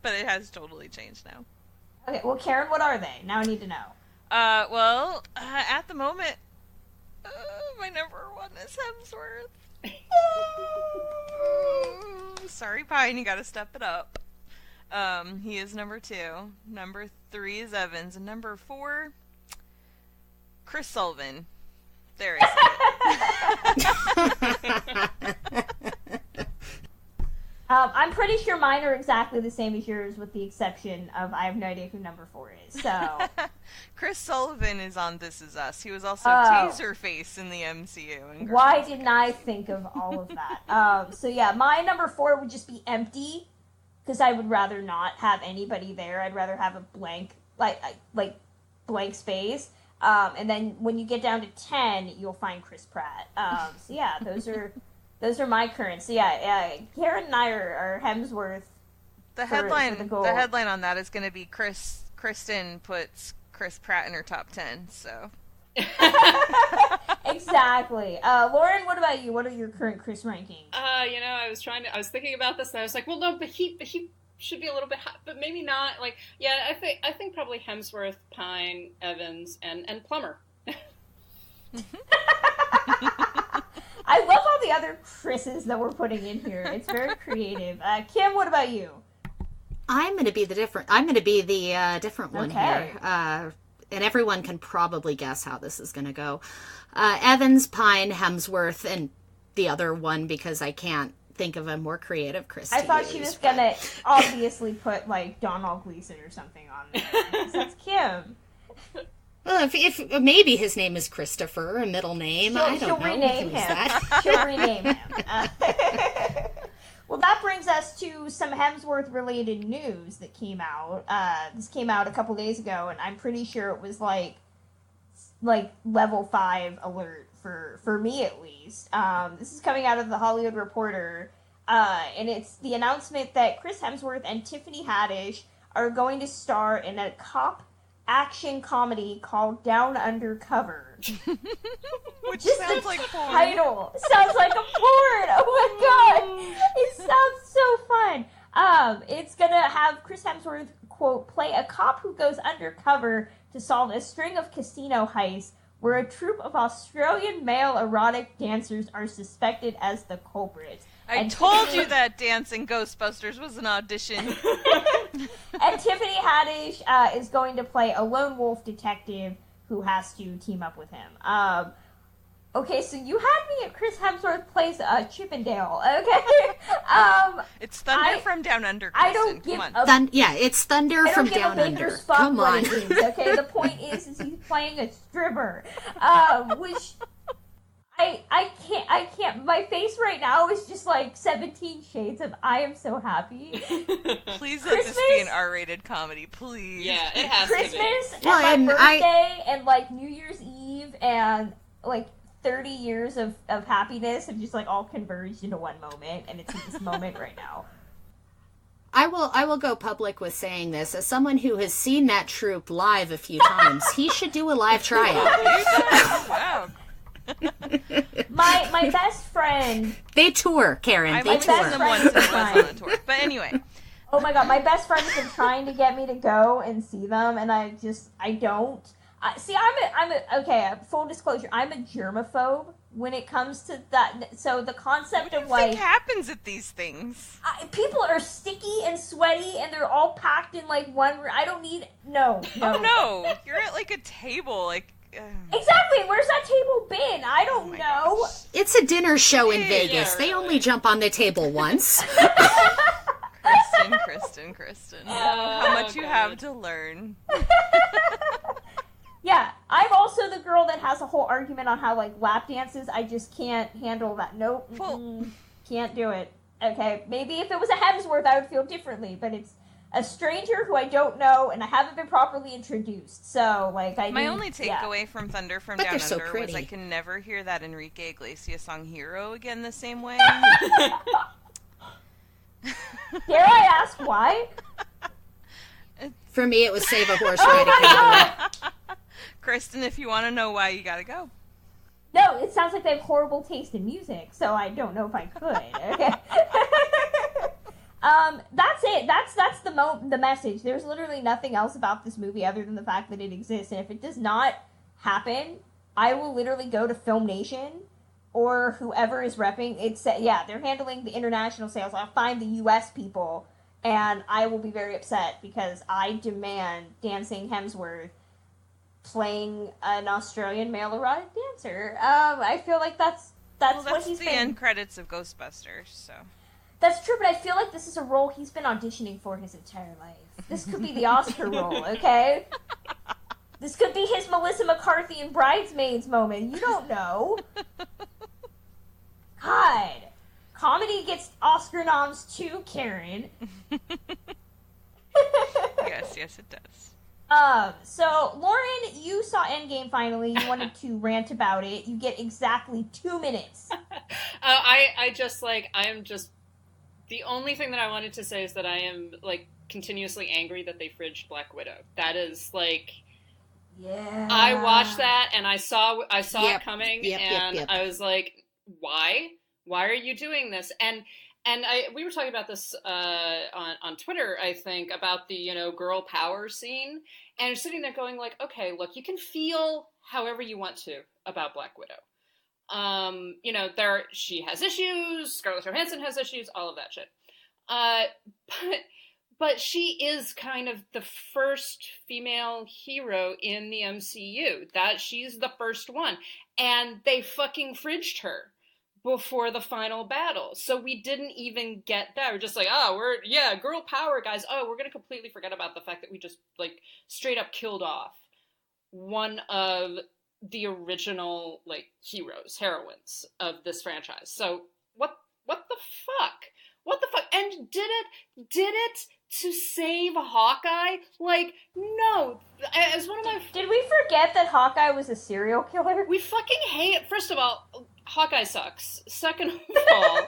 but it has totally changed now. Okay, well, Karen, what are they? Now I need to know. At the moment, my number 1 is Hemsworth. Sorry, Pine, you gotta step it up. He is number 2. Number 3 is Evans. And number 4, Chris Sullivan. There is it. I'm pretty sure mine are exactly the same as yours, with the exception of I have no idea who number 4 is. So Chris Sullivan is on This Is Us. He was also Taserface in the MCU. Why didn't I think of all of that? So yeah, my number 4 would just be empty, because I would rather not have anybody there. I'd rather have a blank, like blank space. And then when you get down to 10, you'll find Chris Pratt. So yeah, those are my current. So yeah, Karen and I are Hemsworth. The headline on that is going to be Kristen puts Chris Pratt in her top 10. So exactly. Lauren, what about you? What are your current Chris rankings? I was thinking about this, and I was like, well, no, but he should be a little bit high, but maybe not. Like, yeah, I think probably Hemsworth, Pine, Evans, and Plummer. I love all the other Chris's that we're putting in here. It's very creative. Kim, what about you? I'm going to be the different one here. And everyone can probably guess how this is going to go. Evans, Pine, Hemsworth, and the other one, because I can't think of a more creative Chris. I thought she was going to obviously put, like, Donald Gleason or something on there. Because that's Kim. Well, if maybe his name is Christopher, a middle name. I don't know. She'll rename him. She'll rename him. Well, that brings us to some Hemsworth-related news that came out. This came out a couple days ago, and I'm pretty sure it was like level 5 alert for me at least. This is coming out of the Hollywood Reporter, and it's the announcement that Chris Hemsworth and Tiffany Haddish are going to star in a cop action comedy called Down Under Cover. Which sounds like porn. Title sounds like a porn. Oh my god, it sounds so fun. It's gonna have Chris Hemsworth, quote, play a cop who goes undercover to solve a string of casino heists where a troupe of Australian male erotic dancers are suspected as the culprits. I told you that dance in Ghostbusters was an audition. And Tiffany Haddish is going to play a lone wolf detective who has to team up with him. Okay, so you had me at Chris Hemsworth plays Chippendale, okay? It's Thunder from Down Under, Kristen. I don't give it's Thunder from Down Under. Come on. Okay, the point is he's playing a stripper, which I can't. My face right now is just like 17 shades of I am so happy. Please let this be an R-rated comedy, please. Yeah, it has Christmas to be. and my birthday and like New Year's Eve and like 30 years of happiness have just like all converged into one moment, and it's in this moment right now. I will go public with saying this. As someone who has seen that troupe live a few times, he should do a live tryout. Wow. My best friend. They tour, Karen. I've they only tour. seen them once and was on a tour. But anyway. Oh my god, my best friend has been trying to get me to go and see them, and I don't. Okay, full disclosure, I'm a germaphobe when it comes to that. So the concept of What happens at these things? People are sticky and sweaty, and they're all packed in like one room. I don't need no. Oh no, you're at like a table, like. Exactly. Where's that table been? I don't know. Gosh. It's a dinner show in Vegas. They only jump on the table once. Kristen. How much you have to learn. Yeah, I'm also the girl that has a whole argument on how, like, lap dances, I just can't handle that. Nope. Can't do it. Okay, maybe if it was a Hemsworth, I would feel differently, but it's a stranger who I don't know, and I haven't been properly introduced. So, like, My only takeaway from Thunder from Down so Under pretty. was I can never hear that Enrique Iglesias song Hero again the same way. Dare I ask why? For me, it was save a horse, ride a cowboy. Kristen, if you want to know why, you gotta go. No, it sounds like they have horrible taste in music, so I don't know if I could. Okay. That's it. That's the message. There's literally nothing else about this movie other than the fact that it exists. And if it does not happen, I will literally go to Film Nation or whoever is repping. They're handling the international sales. I'll find the U.S. people, and I will be very upset because I demand Dancing Hemsworth playing an Australian male erotic dancer. I feel like that's what he's the end credits of Ghostbusters, so. That's true, but I feel like this is a role he's been auditioning for his entire life. This could be the Oscar role, okay? This could be his Melissa McCarthy in Bridesmaids moment. You don't know. God. Comedy gets Oscar noms too, Karen. Yes, it does. So, Lauren, you saw Endgame finally. You wanted to rant about it. You get exactly 2 minutes. The only thing that I wanted to say is that I am, continuously angry that they fridged Black Widow. That is, Yeah. I watched that, and I saw it coming, and I was like, why? Why are you doing this? And we were talking about this on Twitter, I think, about the, girl power scene, and I'm sitting there going, okay, look, you can feel however you want to about Black Widow. She has issues, Scarlett Johansson has issues, all of that shit. But she is kind of the first female hero in the MCU. That she's the first one. And they fucking fridged her before the final battle. So we didn't even get that. We're just like, girl power, guys. Oh, we're going to completely forget about the fact that we just, straight up killed off one of the original heroines of this franchise. So what the fuck? What the fuck? And did it to save Hawkeye? No. As one of my Did we forget that Hawkeye was a serial killer? We fucking hate it. First of all, Hawkeye sucks. Second of all,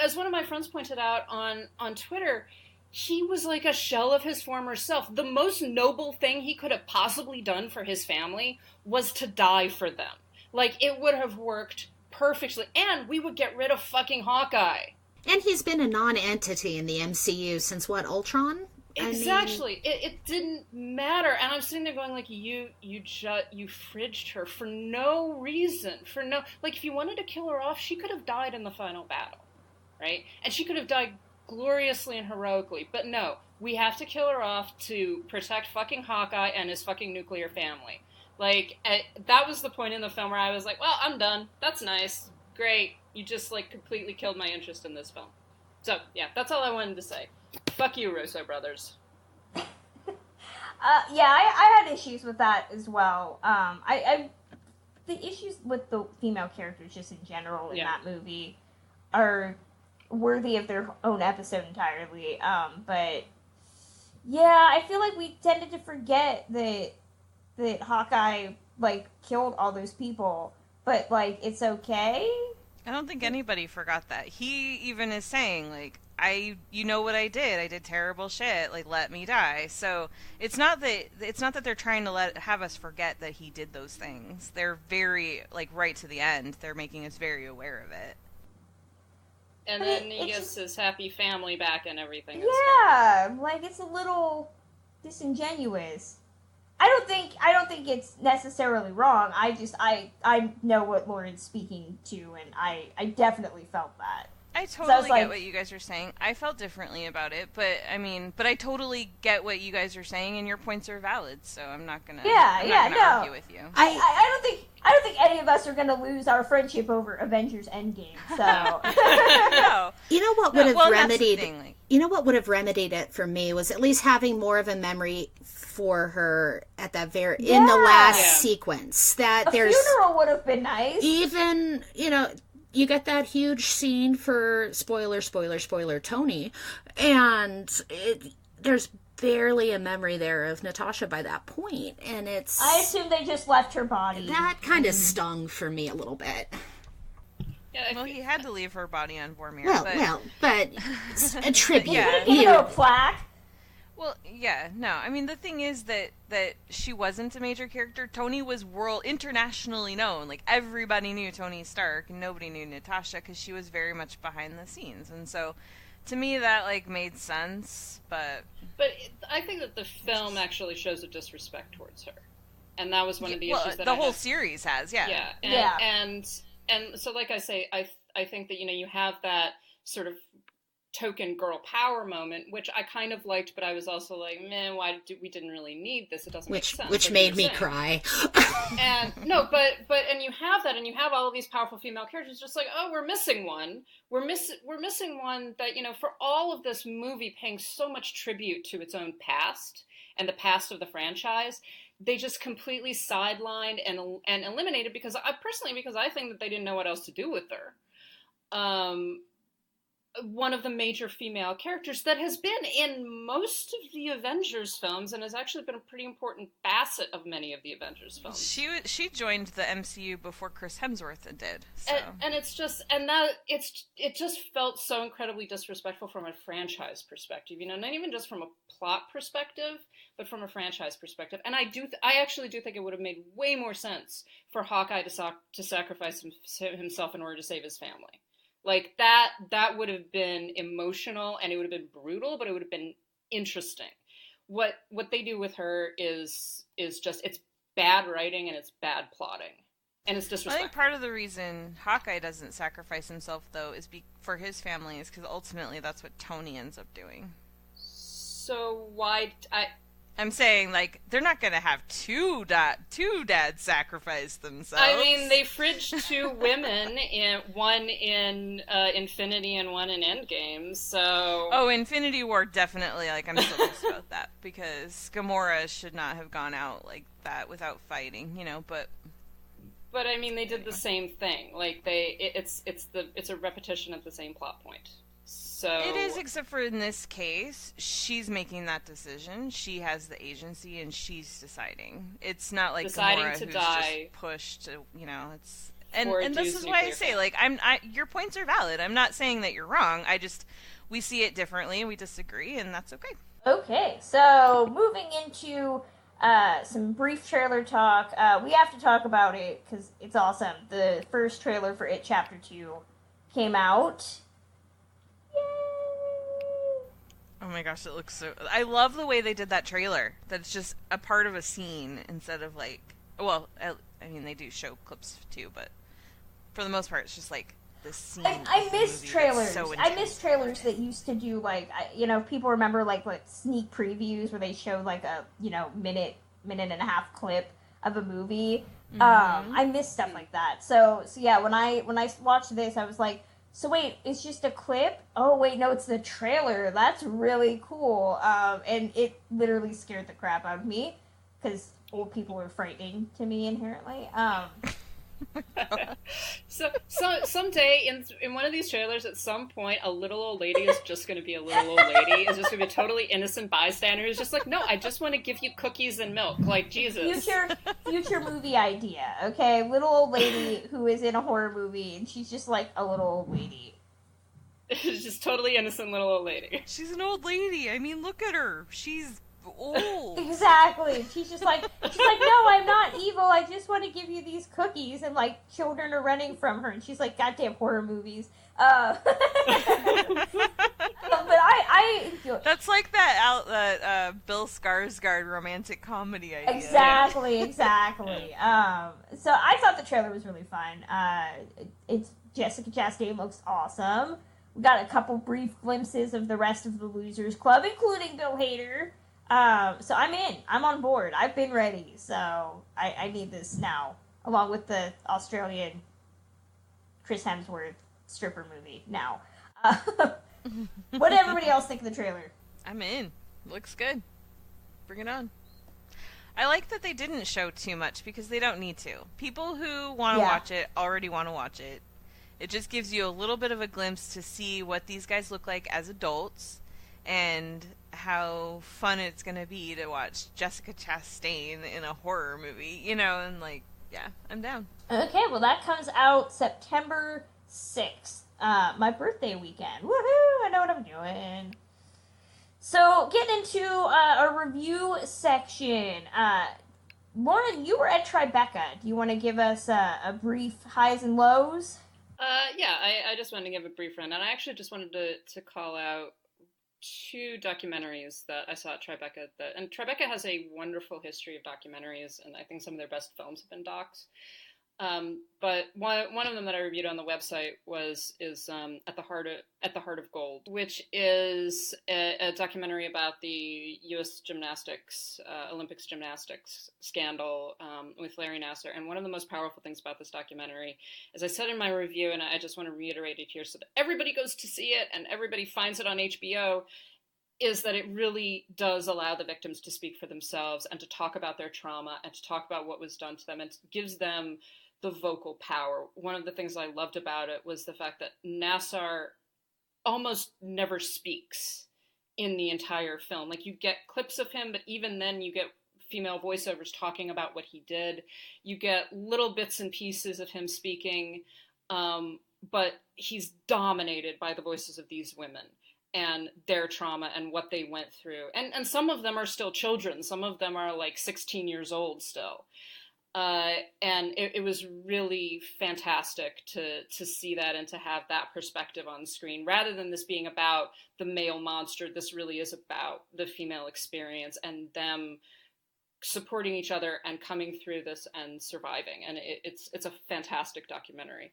as one of my friends pointed out on Twitter, he was like a shell of his former self. The most noble thing he could have possibly done for his family was to die for them. It would have worked perfectly, and we would get rid of fucking Hawkeye. And he's been a non-entity in the MCU since what, Ultron? Exactly. It didn't matter. And I'm sitting there going, you fridged her for no reason. If you wanted to kill her off, she could have died in the final battle, right? And she could have died gloriously and heroically, but no, we have to kill her off to protect fucking Hawkeye and his fucking nuclear family. That was the point in the film where I was like, well, I'm done. That's nice. Great. You just, completely killed my interest in this film. So, yeah, that's all I wanted to say. Fuck you, Russo brothers. I had issues with that as well. The issues with the female characters just in general in that movie are worthy of their own episode entirely. But yeah, I feel like we tended to forget that Hawkeye killed all those people, but it's okay. I don't think anybody forgot that. He even is saying you know what I did terrible shit, let me die. So it's not that they're trying to have us forget that he did those things. They're very right to the end, they're making us very aware of it. And then he gets his happy family back and everything. Yeah, it's a little disingenuous. I don't think it's necessarily wrong. I know what Lauren's speaking to, and I definitely felt that. I totally get what you guys are saying. I felt differently about it, but I totally get what you guys are saying, and your points are valid. So I'm not gonna argue with you. I don't think any of us are gonna lose our friendship over Avengers Endgame. So no. You know what would have remedied? You know what would have remedied it for me was at least having more of a memory for her at that in the last sequence. That there's funeral would have been nice. Even you get that huge scene for spoiler Tony, and there's barely a memory there of Natasha by that point, and it's... I assume they just left her body. That kind of stung for me a little bit. Yeah, well, he had to leave her body on Vormir. But a tribute. A plaque. Well, yeah, no. I mean, the thing is that she wasn't a major character. Tony was internationally known. Like, everybody knew Tony Stark, and nobody knew Natasha because she was very much behind the scenes. And so, to me, that, like, made sense, but... But I think that the film actually shows a disrespect towards her. And that was one of the issues that the whole series has, yeah. Yeah, and so, like I say, I think that, you have that sort of token girl power moment, which I kind of liked, but I was also like, man, we didn't really need this. It doesn't make sense. Which made me cry. And no, but you have that, and you have all of these powerful female characters, just like, oh, we're missing one. We're missing one that, for all of this movie paying so much tribute to its own past and the past of the franchise, they just completely sidelined and eliminated because I think that they didn't know what else to do with her. One of the major female characters that has been in most of the Avengers films and has actually been a pretty important facet of many of the Avengers films. She joined the MCU before Chris Hemsworth did. So. And it just felt so incredibly disrespectful from a franchise perspective, not even just from a plot perspective, but from a franchise perspective. And I actually do think it would have made way more sense for Hawkeye to sacrifice himself in order to save his family. Like, that would have been emotional, and it would have been brutal, but it would have been interesting. What they do with her is just, it's bad writing and it's bad plotting. And it's disrespectful. I think part of the reason Hawkeye doesn't sacrifice himself, though, is for his family, is because ultimately that's what Tony ends up doing. So why... I'm saying, like, they're not going to have two dads sacrifice themselves. I mean, they fridged two women, one in Infinity and one in Endgame, so... Oh, Infinity War, definitely, like, I'm still pissed about that, because Gamora should not have gone out like that without fighting, but... But, I mean, they did the same thing. Like, it's a repetition of the same plot point. So it is, except for in this case, she's making that decision. She has the agency, and she's deciding. It's not like Gamora who's just pushed. It's and this is why I say, like, your points are valid. I'm not saying that you're wrong. We see it differently, and we disagree, and that's okay. Okay, so moving into some brief trailer talk. We have to talk about it because it's awesome. The first trailer for It Chapter 2 came out. Oh my gosh, it looks so... I love the way they did that trailer. That it's just a part of a scene instead of, like... Well, I mean, they do show clips too, but for the most part, it's just, like, the scene. I miss trailers. I miss trailers that used to do, like... people remember, like, sneak previews where they showed, like, a, minute and a half clip of a movie. Mm-hmm. I miss stuff like that. So yeah, when I watched this, I was like... So wait, it's just a clip? Oh wait, no, it's the trailer. That's really cool. And it literally scared the crap out of me because old people are frightening to me inherently. So someday in one of these trailers, at some point, a little old lady is just going to be a little old lady. It's just going to be a totally innocent bystander who's just like, no, I just want to give you cookies and milk. Like, Jesus. Future movie idea, okay? Little old lady who is in a horror movie, and she's just like a little old lady. It's just totally innocent little old lady. She's an old lady. I mean, look at her. She's old. Exactly. She's like, no, I'm not evil. I just want to give you these cookies, and like children are running from her, and she's like, goddamn horror movies. But I enjoy. That's like that Bill Skarsgård romantic comedy idea. Exactly. So I thought the trailer was really fun. It's Jessica Chastain looks awesome. We got a couple brief glimpses of the rest of the Losers Club, including Bill Hader. So I'm in. I'm on board. I've been ready. So I need this now, along with the Australian Chris Hemsworth stripper movie now. What did everybody else think of the trailer? I'm in. Looks good. Bring it on. I like that they didn't show too much because they don't need to. People who want to watch it already want to watch it. It just gives you a little bit of a glimpse to see what these guys look like as adults and how fun it's going to be to watch Jessica Chastain in a horror movie, and like, yeah, I'm down. Okay, well that comes out September 6th, my birthday weekend. Woohoo! I know what I'm doing. So, getting into a review section. Lauren, you were at Tribeca. Do you want to give us a brief highs and lows? Yeah, I just wanted to give a brief run, and I actually just wanted to call out two documentaries that I saw at Tribeca. And Tribeca has a wonderful history of documentaries, and I think some of their best films have been docs. But one of them that I reviewed on the website is at the Heart of Gold, which is a documentary about the U.S. gymnastics Olympics gymnastics scandal with Larry Nassar. And one of the most powerful things about this documentary, as I said in my review, and I just want to reiterate it here so that everybody goes to see it and everybody finds it on HBO, is that it really does allow the victims to speak for themselves and to talk about their trauma and to talk about what was done to them, and gives them the vocal power. One of the things I loved about it was the fact that Nassar almost never speaks in the entire film. Like, you get clips of him, but even then you get female voiceovers talking about what he did. You get little bits and pieces of him speaking, but he's dominated by the voices of these women and their trauma and what they went through. And some of them are still children. Some of them are like 16 years old still. And it was really fantastic to see that and to have that perspective on screen. Rather than this being about the male monster, this really is about the female experience and them supporting each other and coming through this and surviving. And it's a fantastic documentary.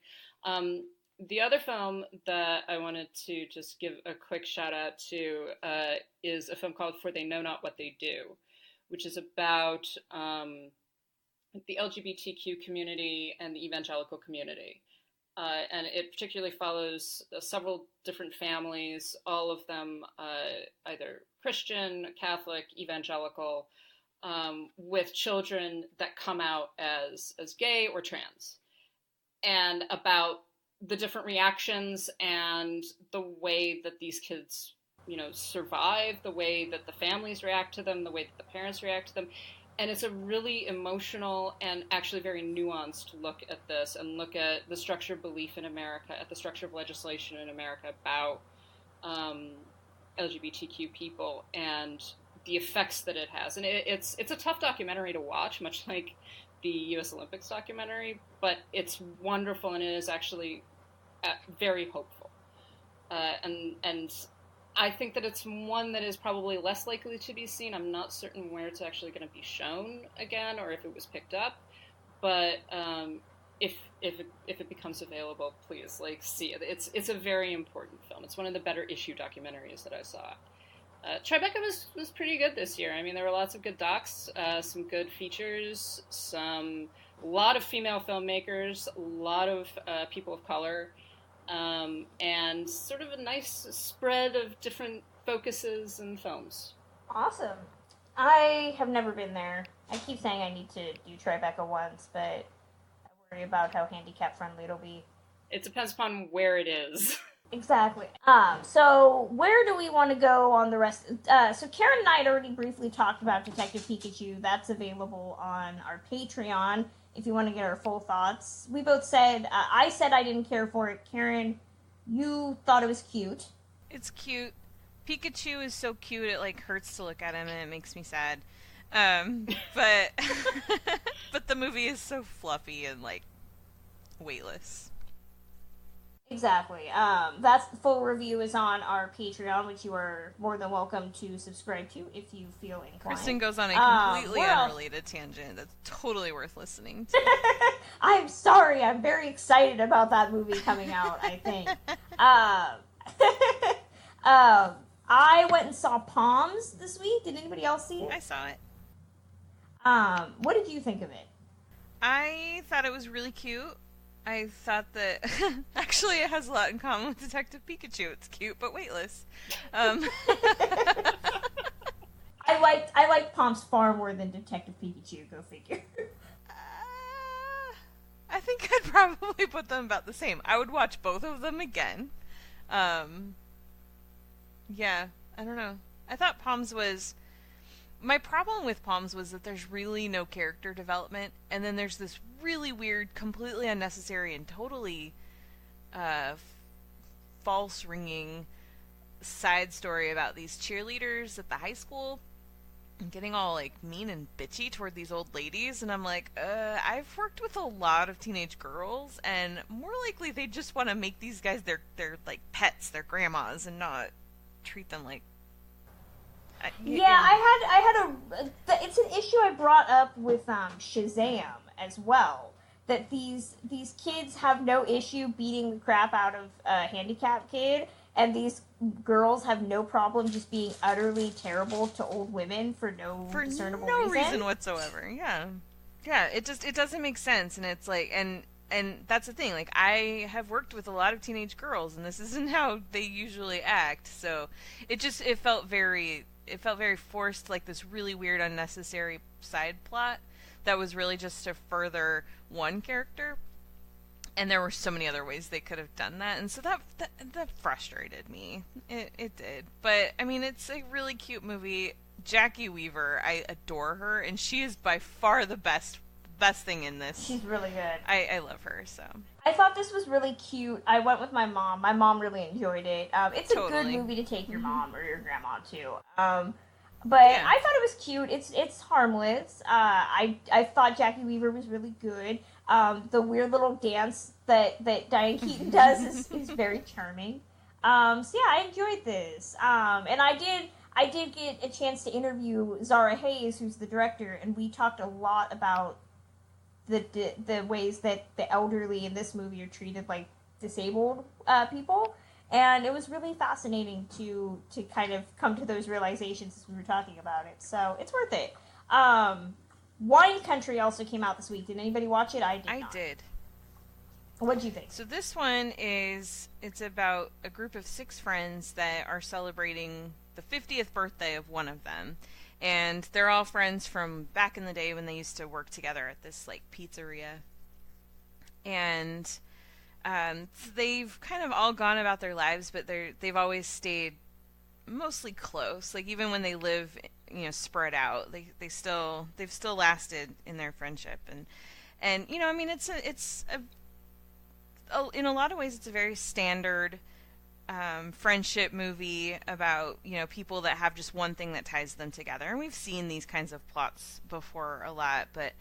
The other film that I wanted to just give a quick shout out to is a film called For They Know Not What They Do, which is about the LGBTQ community and the evangelical community. And it particularly follows several different families, all of them either Christian, Catholic, evangelical, with children that come out as gay or trans, and about the different reactions and the way that these kids, survive, the way that the families react to them, the way that the parents react to them. And it's a really emotional and actually very nuanced look at this, and look at the structure of belief in America, at the structure of legislation in America about LGBTQ people and the effects that it has. And it's a tough documentary to watch, much like the U.S. Olympics documentary, but it's wonderful, and it is actually very hopeful. And I think that it's one that is probably less likely to be seen. I'm not certain where it's actually going to be shown again, or if it was picked up. But if it becomes available, please see it. It's a very important film. It's one of the better issue documentaries that I saw. Tribeca was pretty good this year. I mean, there were lots of good docs, some good features, a lot of female filmmakers, a lot of people of color. And sort of a nice spread of different focuses and films. Awesome. I have never been there. I keep saying I need to do Tribeca once, but I worry about how handicap friendly it'll be. It depends upon where it is. Exactly. So where do we want to go on the rest? So Karen and I had already briefly talked about Detective Pikachu. That's available on our Patreon if you want to get our full thoughts. We both said, I said I didn't care for it. Karen, you thought it was cute. It's cute. Pikachu is so cute it hurts to look at him and it makes me sad. But but the movie is so fluffy and weightless. Exactly. That's the full review is on our Patreon, which you are more than welcome to subscribe to if you feel inclined. Kristen goes on a completely unrelated tangent that's totally worth listening to. I'm sorry. I'm very excited about that movie coming out, I think. I went and saw Poms this week. Did anybody else see it? I saw it. What did you think of it? I thought it was really cute. I thought that actually it has a lot in common with Detective Pikachu. It's cute but weightless. I liked Poms far more than Detective Pikachu. Go figure. I think I'd probably put them about the same. I would watch both of them again. Yeah, I don't know. I thought Poms was... My problem with Poms was that there's really no character development, and then there's this really weird, completely unnecessary, and totally false-ringing side story about these cheerleaders at the high school and getting all like mean and bitchy toward these old ladies, and I'm like, I've worked with a lot of teenage girls, and more likely they just want to make these guys their like pets, their grandmas, and not treat them like. It's an issue I brought up with Shazam as well. That these kids have no issue beating the crap out of a handicapped kid, and these girls have no problem just being utterly terrible to old women for no discernible reason whatsoever. Yeah, it doesn't make sense, and it's like, and that's the thing. Like, I have worked with a lot of teenage girls, and this isn't how they usually act. So it felt very forced, like this really weird, unnecessary side plot that was really just to further one character. And there were so many other ways they could have done that, and so that frustrated me. It did. But I mean, it's a really cute movie. Jackie Weaver, I adore her, and she is by far the best thing in this. She's really good. I love her. So I thought this was really cute. I went with my mom. My mom really enjoyed it. It's totally a good movie to take your mom or your grandma to. But yeah. I thought it was cute. It's harmless. I thought Jackie Weaver was really good. The weird little dance that Diane Keaton does is very charming. So yeah, I enjoyed this. And I did get a chance to interview Zara Hayes, who's the director, and we talked a lot about the ways that the elderly in this movie are treated like disabled people. And it was really fascinating to kind of come to those realizations as we were talking about it. So it's worth it. Wine Country also came out this week. Did anybody watch it? I did. What'd you think? So this one it's about a group of 6 friends that are celebrating the 50th birthday of one of them. And they're all friends from back in the day when they used to work together at this like pizzeria. And they've kind of all gone about their lives, but they've always stayed mostly close. Like even when they live, spread out, they've still lasted in their friendship. And I mean, it's in a lot of ways it's a very standard friendship movie about people that have just one thing that ties them together. And we've seen these kinds of plots before a lot, but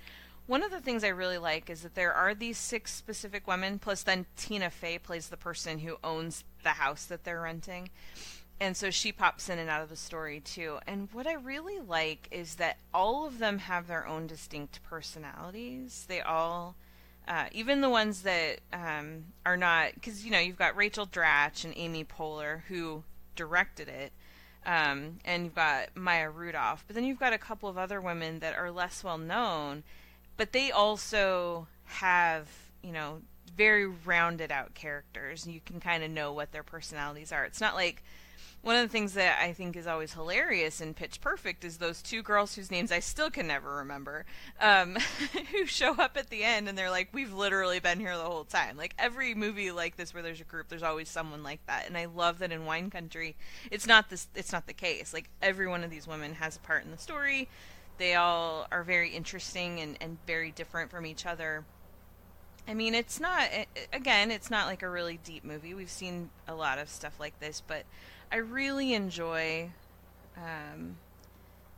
one of the things I really like is that there are these 6 specific women, plus then Tina Fey plays the person who owns the house that they're renting. And so she pops in and out of the story too. And what I really like is that all of them have their own distinct personalities. They all, even the ones that are not, because you've got Rachel Dratch and Amy Poehler who directed it. And you've got Maya Rudolph. But then you've got a couple of other women that are less well known. But they also have, very rounded out characters. You can kind of know what their personalities are. It's not like, one of the things that I think is always hilarious in Pitch Perfect is those 2 girls whose names I still can never remember, who show up at the end and they're like, we've literally been here the whole time. Like every movie like this where there's a group, there's always someone like that. And I love that in Wine Country, it's not the case. Like every one of these women has a part in the story. They all are very interesting and very different from each other. I mean, it's not like a really deep movie. We've seen a lot of stuff like this, but I really enjoy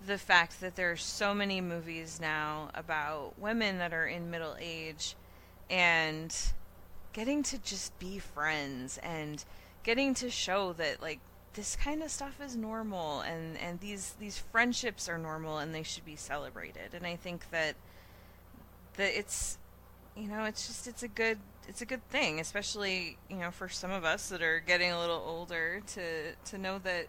the fact that there are so many movies now about women that are in middle age and getting to just be friends and getting to show that, like, this kind of stuff is normal and these friendships are normal and they should be celebrated. And I think that it's it's a good thing, especially for some of us that are getting a little older to know that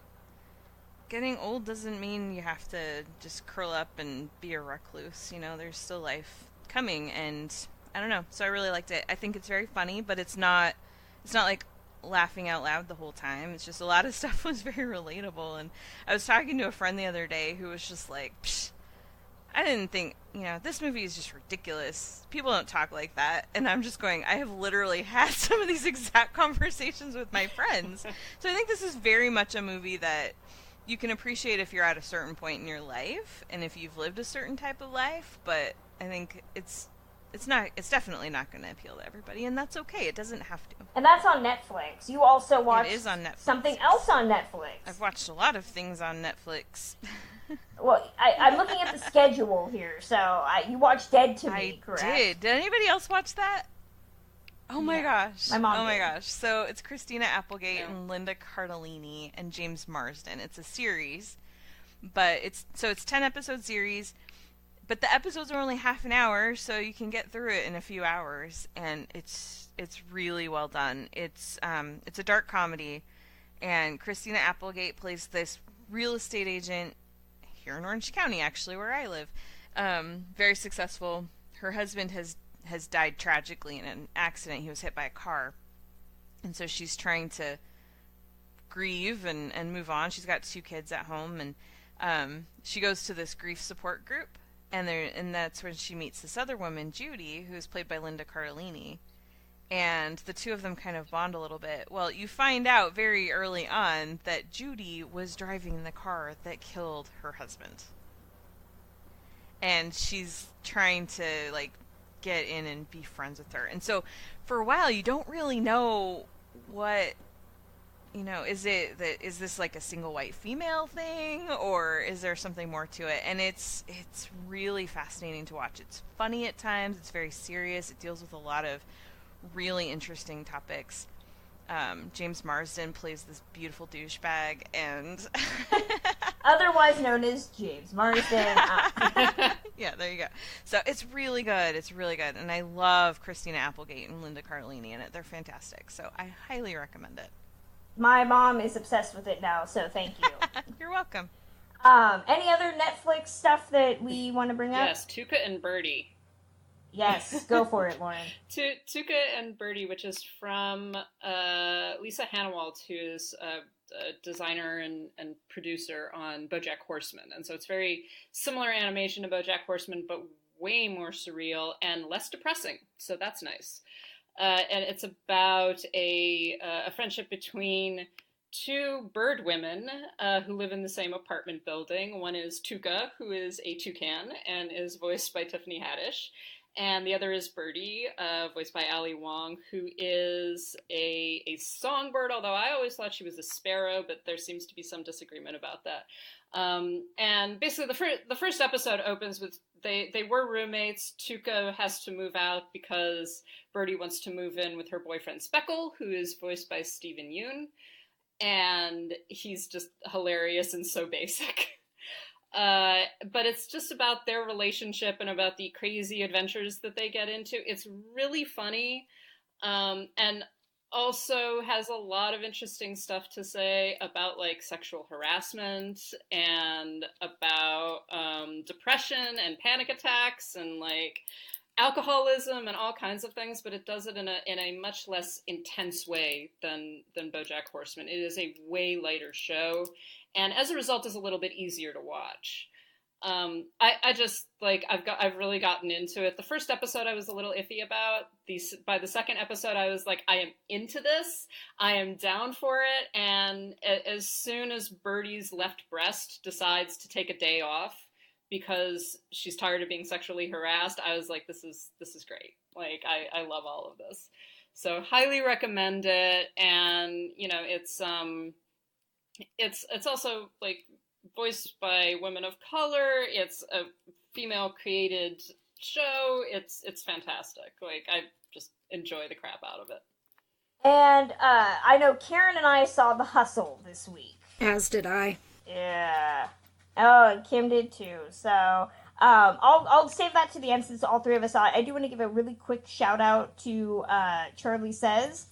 getting old doesn't mean you have to just curl up and be a recluse. There's still life coming, and I don't know. So I really liked it. I think it's very funny, but it's not like laughing out loud the whole time. It's just a lot of stuff was very relatable. And I was talking to a friend the other day who was just like, psh, I didn't think, this movie is just ridiculous. People don't talk like that. And I'm just going, I have literally had some of these exact conversations with my friends. So I think this is very much a movie that you can appreciate if you're at a certain point in your life and if you've lived a certain type of life. But I think it's it's definitely not going to appeal to everybody, and that's okay. It doesn't have to. And that's on Netflix. You also watched It is on Netflix. Something else on Netflix. I've watched a lot of things on Netflix. Well, I'm looking at the schedule here. So you watched Dead to Me, correct? I did. Did anybody else watch that? Oh my gosh. My mom Oh my did. gosh. So it's Christina Applegate and Linda Cardellini and James Marsden. It's a series, but it's 10-episode series. But the episodes are only half an hour, so you can get through it in a few hours, and it's really well done. It's a dark comedy, and Christina Applegate plays this real estate agent here in Orange County, actually, where I live. Very successful. Her husband has died tragically in an accident. He was hit by a car, and so she's trying to grieve and move on. She's got 2 kids at home, and she goes to this grief support group. And that's when she meets this other woman, Judy, who is played by Linda Cardellini. And the two of them kind of bond a little bit. Well, you find out very early on that Judy was driving the car that killed her husband. And she's trying to, like, get in and be friends with her. And so, for a while, you don't really know what... is this like a single white female thing, or is there something more to it? And it's really fascinating to watch. It's funny at times. It's very serious. It deals with a lot of really interesting topics. James Marsden plays this beautiful douchebag, and otherwise known as James Marsden. Yeah, there you go. So it's really good. It's really good, and I love Christina Applegate and Linda Cardellini in it. They're fantastic. So I highly recommend it. My mom is obsessed with it now, so thank you. You're welcome. Any other Netflix stuff that we want to bring up? Yes, Tuca and Birdie. Yes, go for it, Lauren. Tuca and Birdie, which is from Lisa Hanawalt, who is a designer and producer on BoJack Horseman. And so it's very similar animation to BoJack Horseman, but way more surreal and less depressing. So that's nice. And it's about a friendship between 2 bird women who live in the same apartment building. One is Tuca, who is a toucan and is voiced by Tiffany Haddish. And the other is Birdie, voiced by Ali Wong, who is a songbird, although I always thought she was a sparrow, but there seems to be some disagreement about that. And basically the first episode opens with they were roommates. Tuca has to move out because Birdie wants to move in with her boyfriend Speckle, who is voiced by Stephen Yeun. And he's just hilarious and so basic. But it's just about their relationship and about the crazy adventures that they get into. It's really funny, and also has a lot of interesting stuff to say about like sexual harassment and about depression and panic attacks and like alcoholism and all kinds of things, but it does it in a much less intense way than BoJack Horseman. It is a way lighter show, and as a result is a little bit easier to watch. I just like I've really gotten into it. The first episode I was a little iffy about. By the second episode I was like, I am into this. I am down for it. And as soon as Birdie's left breast decides to take a day off because she's tired of being sexually harassed, I was like, this is great. Like I love all of this. So highly recommend it. And it's also like voiced by women of color. It's a female created show. It's fantastic. Like I just enjoy the crap out of it. And I know Karen and I saw The Hustle this week. As did I. Yeah. Oh, and Kim did too. So I'll save that to the end since all 3 of us saw it. I do want to give a really quick shout out to Charlie Says,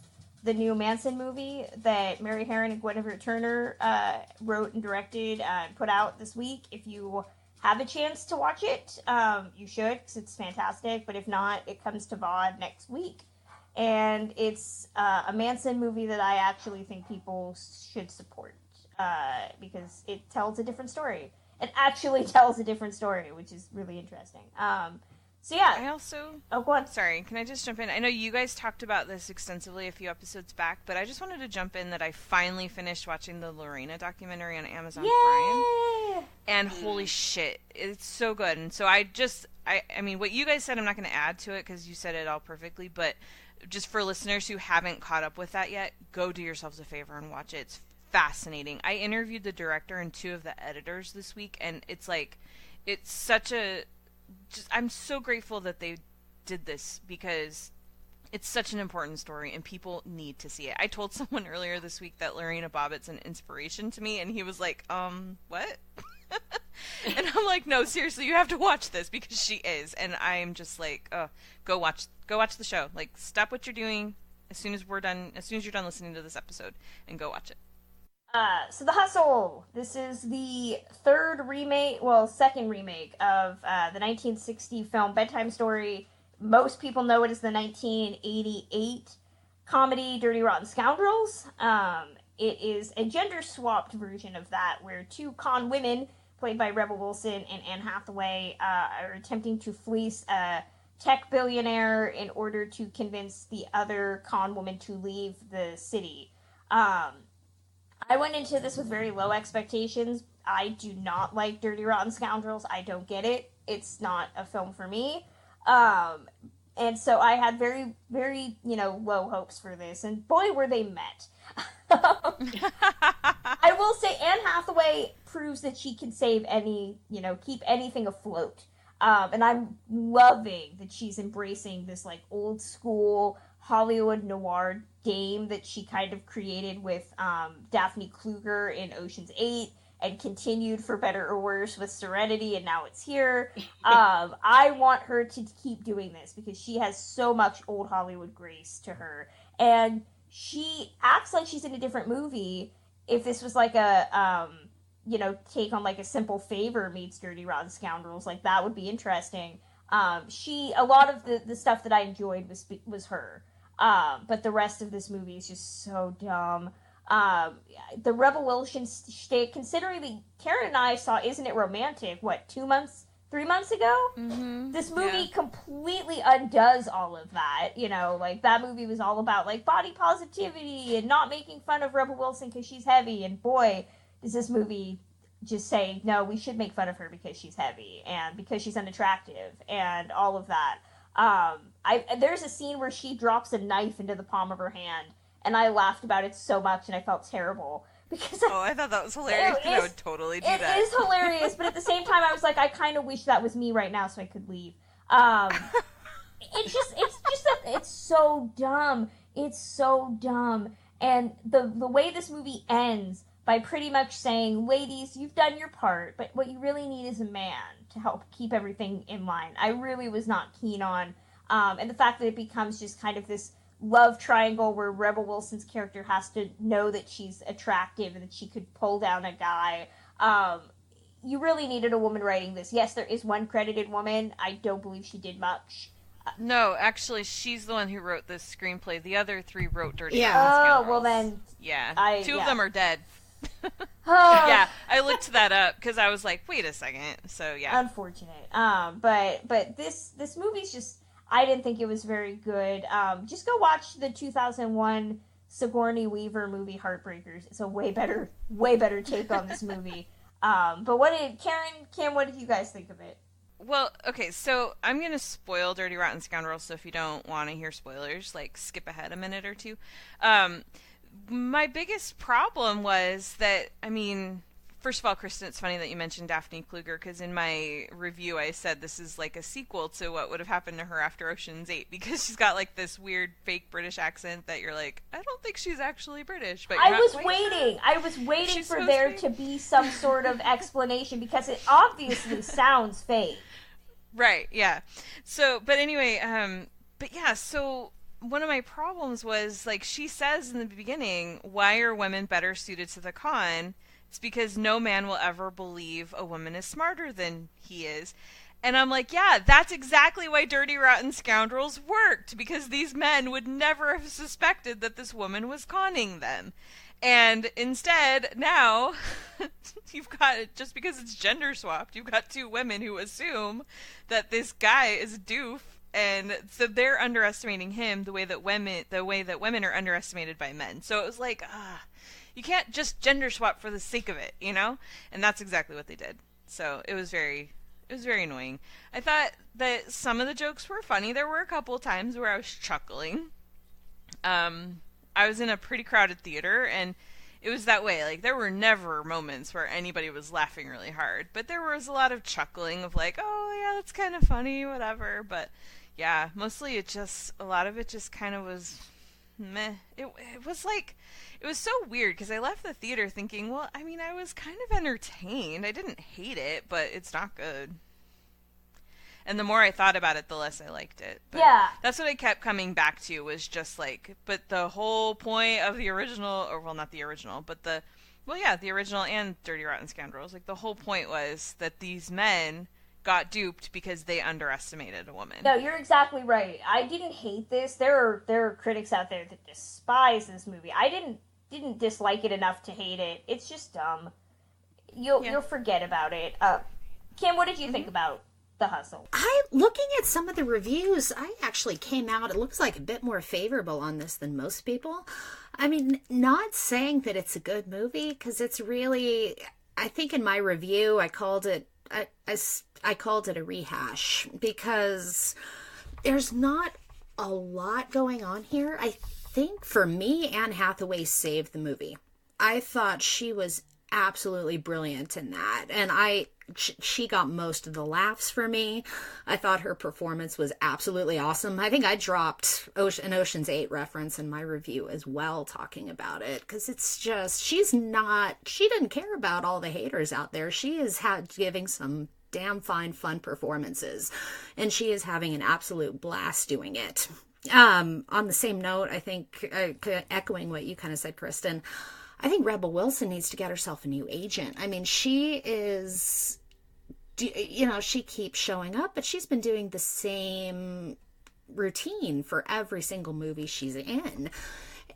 the new Manson movie that Mary Herron and Guinevere Turner wrote and directed and put out this week. If you have a chance to watch it, you should, because it's fantastic. But if not, it comes to VOD next week. And it's a Manson movie that I actually think people should support because it tells a different story. It actually tells a different story, which is really interesting. So yeah. I also... Oh, go on. Sorry, can I just jump in? I know you guys talked about this extensively a few episodes back, but I just wanted to jump in that I finally finished watching the Lorena documentary on Amazon Prime. And holy shit, it's so good. And so I I mean, what you guys said, I'm not going to add to it because you said it all perfectly, but just for listeners who haven't caught up with that yet, go do yourselves a favor and watch it. It's fascinating. I interviewed the director and 2 of the editors this week, and it's like, it's such a, I'm so grateful that they did this because it's such an important story and people need to see it. I told someone earlier this week that Lorena Bobbitt's an inspiration to me, and he was like, what? And I'm like, no, seriously, you have to watch this because she is. And I'm just like, go watch the show. Like, stop what you're doing as soon as you're done listening to this episode and go watch it. So The Hustle. This is the second remake of the 1960 film Bedtime Story. Most people know it as the 1988 comedy Dirty Rotten Scoundrels. It is a gender-swapped version of that, where 2 con women, played by Rebel Wilson and Anne Hathaway, are attempting to fleece a tech billionaire in order to convince the other con woman to leave the city. I went into this with very low expectations. I do not like Dirty Rotten Scoundrels. I don't get it. It's not a film for me. And so I had very, very, low hopes for this. And boy, were they met. I will say Anne Hathaway proves that she can save keep anything afloat. And I'm loving that she's embracing this, like, old school Hollywood noir game that she kind of created with Daphne Kluger in Ocean's 8 and continued for better or worse with Serenity, and now it's here. I want her to keep doing this because she has so much old Hollywood grace to her. And she acts like she's in a different movie. If this was like a, take on like a Simple Favor meets Dirty Rotten Scoundrels, like that would be interesting. A lot of the stuff that I enjoyed was her. But the rest of this movie is just so dumb. The Rebel Wilson shtick, considering that Karen and I saw Isn't It Romantic, 3 months ago? Mm-hmm. This movie completely undoes all of that. Like, that movie was all about, like, body positivity and not making fun of Rebel Wilson because she's heavy. And boy, does this movie just say, no, we should make fun of her because she's heavy and because she's unattractive and all of that. There's a scene where she drops a knife into the palm of her hand, and I laughed about it so much, and I felt terrible. Because I thought that was hilarious. I would totally do that. It is hilarious, but at the same time, I was like, I kind of wish that was me right now so I could leave. It's so dumb. It's so dumb. And the way this movie ends by pretty much saying, ladies, you've done your part, but what you really need is a man to help keep everything in line. I really was not keen on. And the fact that it becomes just kind of this love triangle where Rebel Wilson's character has to know that she's attractive and that she could pull down a guy. You really needed a woman writing this. Yes, there is one credited woman. I don't believe she did much. No, actually, she's the one who wrote this screenplay. The other 3 wrote Dirty Rotten Oh, Scoundrels. well then... Yeah. 2 of them are dead. Yeah, I looked that up because I was like, wait a second. So, yeah. Unfortunate. But this movie's just... I didn't think it was very good. Just go watch the 2001 Sigourney Weaver movie Heartbreakers. It's a way better take on this movie. But Kim, what did you guys think of it? Well, okay, so I'm going to spoil Dirty Rotten Scoundrels, so if you don't want to hear spoilers, like, skip ahead a minute or 2. My biggest problem was that, first of all, Kristen, it's funny that you mentioned Daphne Kluger, because in my review I said this is like a sequel to what would have happened to her after Ocean's 8, because she's got like this weird fake British accent that you're like, I don't think she's actually British. But I was waiting for there to be some sort of explanation, because it obviously sounds fake. Right, yeah. So, but anyway, so one of my problems was, like, she says in the beginning, why are women better suited to the con? It's because no man will ever believe a woman is smarter than he is. And I'm like, yeah, that's exactly why Dirty Rotten Scoundrels worked, because these men would never have suspected that this woman was conning them. And instead, now, you've got, just because it's gender swapped, you've got 2 women who assume that this guy is a doof, and so they're underestimating him the way that women are underestimated by men. So it was like, you can't just gender swap for the sake of it, And that's exactly what they did. So it was very It was very annoying. I thought that some of the jokes were funny. There were a couple of times where I was chuckling. I was in a pretty crowded theater, and it was that way. Like, there were never moments where anybody was laughing really hard, but there was a lot of chuckling of like, oh yeah, that's kind of funny, whatever. But yeah, mostly a lot of it just kind of was meh. It was like, it was so weird because I left the theater thinking, well, I mean, I was kind of entertained. I didn't hate it, but it's not good. And the more I thought about it, the less I liked it. But yeah. That's what I kept coming back to, was just like, but the whole point of the original, or well, not the original, but the original and Dirty Rotten Scoundrels, like the whole point was that these men got duped because they underestimated a woman. No, you're exactly right. I didn't hate this. There are critics out there that despise this movie. I didn't dislike it enough to hate it. It's just dumb. You'll forget about it. Kim, what did you think about The Hustle? Looking at some of the reviews, I actually came out, it looks like a bit more favorable on this than most people. I mean, not saying that it's a good movie, because it's really, I think in my review, I called it a rehash, because there's not a lot going on here. I think for me, Anne Hathaway saved the movie. I thought she was absolutely brilliant in that, and she got most of the laughs for me. I thought her performance was absolutely awesome. I think I dropped an Ocean's 8 reference in my review as well, talking about it, because it's just, she didn't care about all the haters out there. She is giving some damn fine, fun performances, and she is having an absolute blast doing it. On the same note, I think, echoing what you kind of said, Kristen, I think Rebel Wilson needs to get herself a new agent. I mean, she is, she keeps showing up, but she's been doing the same routine for every single movie she's in.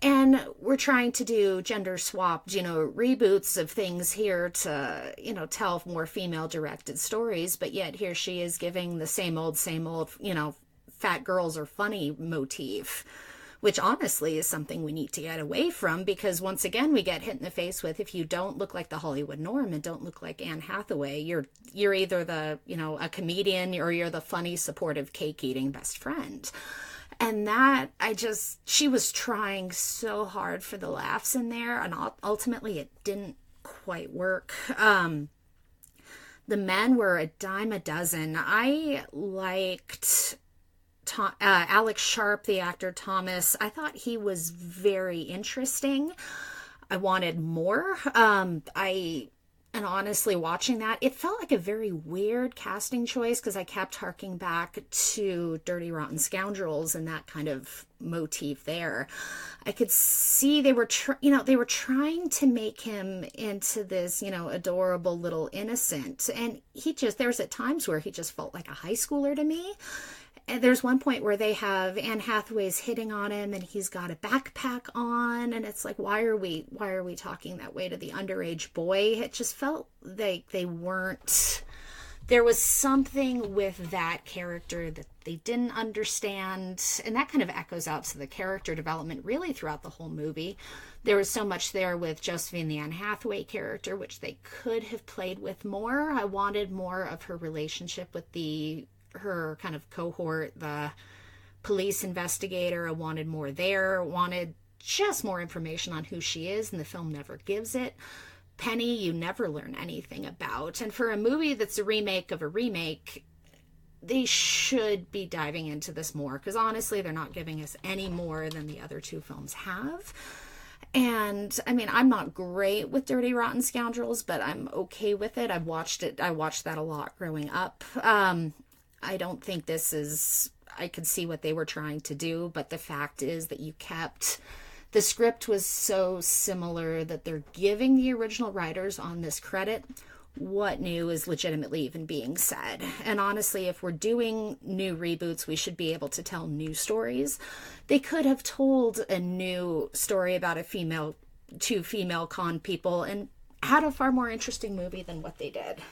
And we're trying to do gender swapped, reboots of things here to, tell more female directed stories. But yet here she is giving the same old, fat girls are funny motif, which honestly is something we need to get away from, because once again, we get hit in the face with, if you don't look like the Hollywood norm and don't look like Anne Hathaway, you're either a comedian, or you're the funny, supportive, cake-eating best friend. And that, she was trying so hard for the laughs in there, and ultimately it didn't quite work. The men were a dime a dozen. I liked Alex Sharp, the actor Thomas. I thought he was very interesting. I wanted more. And honestly, watching that, it felt like a very weird casting choice, because I kept harking back to Dirty Rotten Scoundrels and that kind of motif there. I could see they were trying to make him into this, adorable little innocent. And there's at times where he just felt like a high schooler to me. And there's one point where they have Anne Hathaway's hitting on him, and he's got a backpack on, and it's like, why are we talking that way to the underage boy? It just felt like they weren't. There was something with that character that they didn't understand, and that kind of echoes out to the character development really throughout the whole movie. There was so much there with Josephine, the Anne Hathaway character, which they could have played with more. I wanted more of her relationship with her kind of cohort, the police investigator. I wanted more there. I wanted just more information on who she is, and the film never gives it. Penny, you never learn anything about. And for a movie that's a remake of a remake, they should be diving into this more, because honestly, they're not giving us any more than the other two films have. And I mean, I'm not great with Dirty Rotten Scoundrels, but I'm okay with it. I watched that a lot growing up. I don't think I could see what they were trying to do, but the fact is that the script was so similar that they're giving the original writers on this credit. What new is legitimately even being said? And honestly, if we're doing new reboots, we should be able to tell new stories. They could have told a new story about two female con people and had a far more interesting movie than what they did.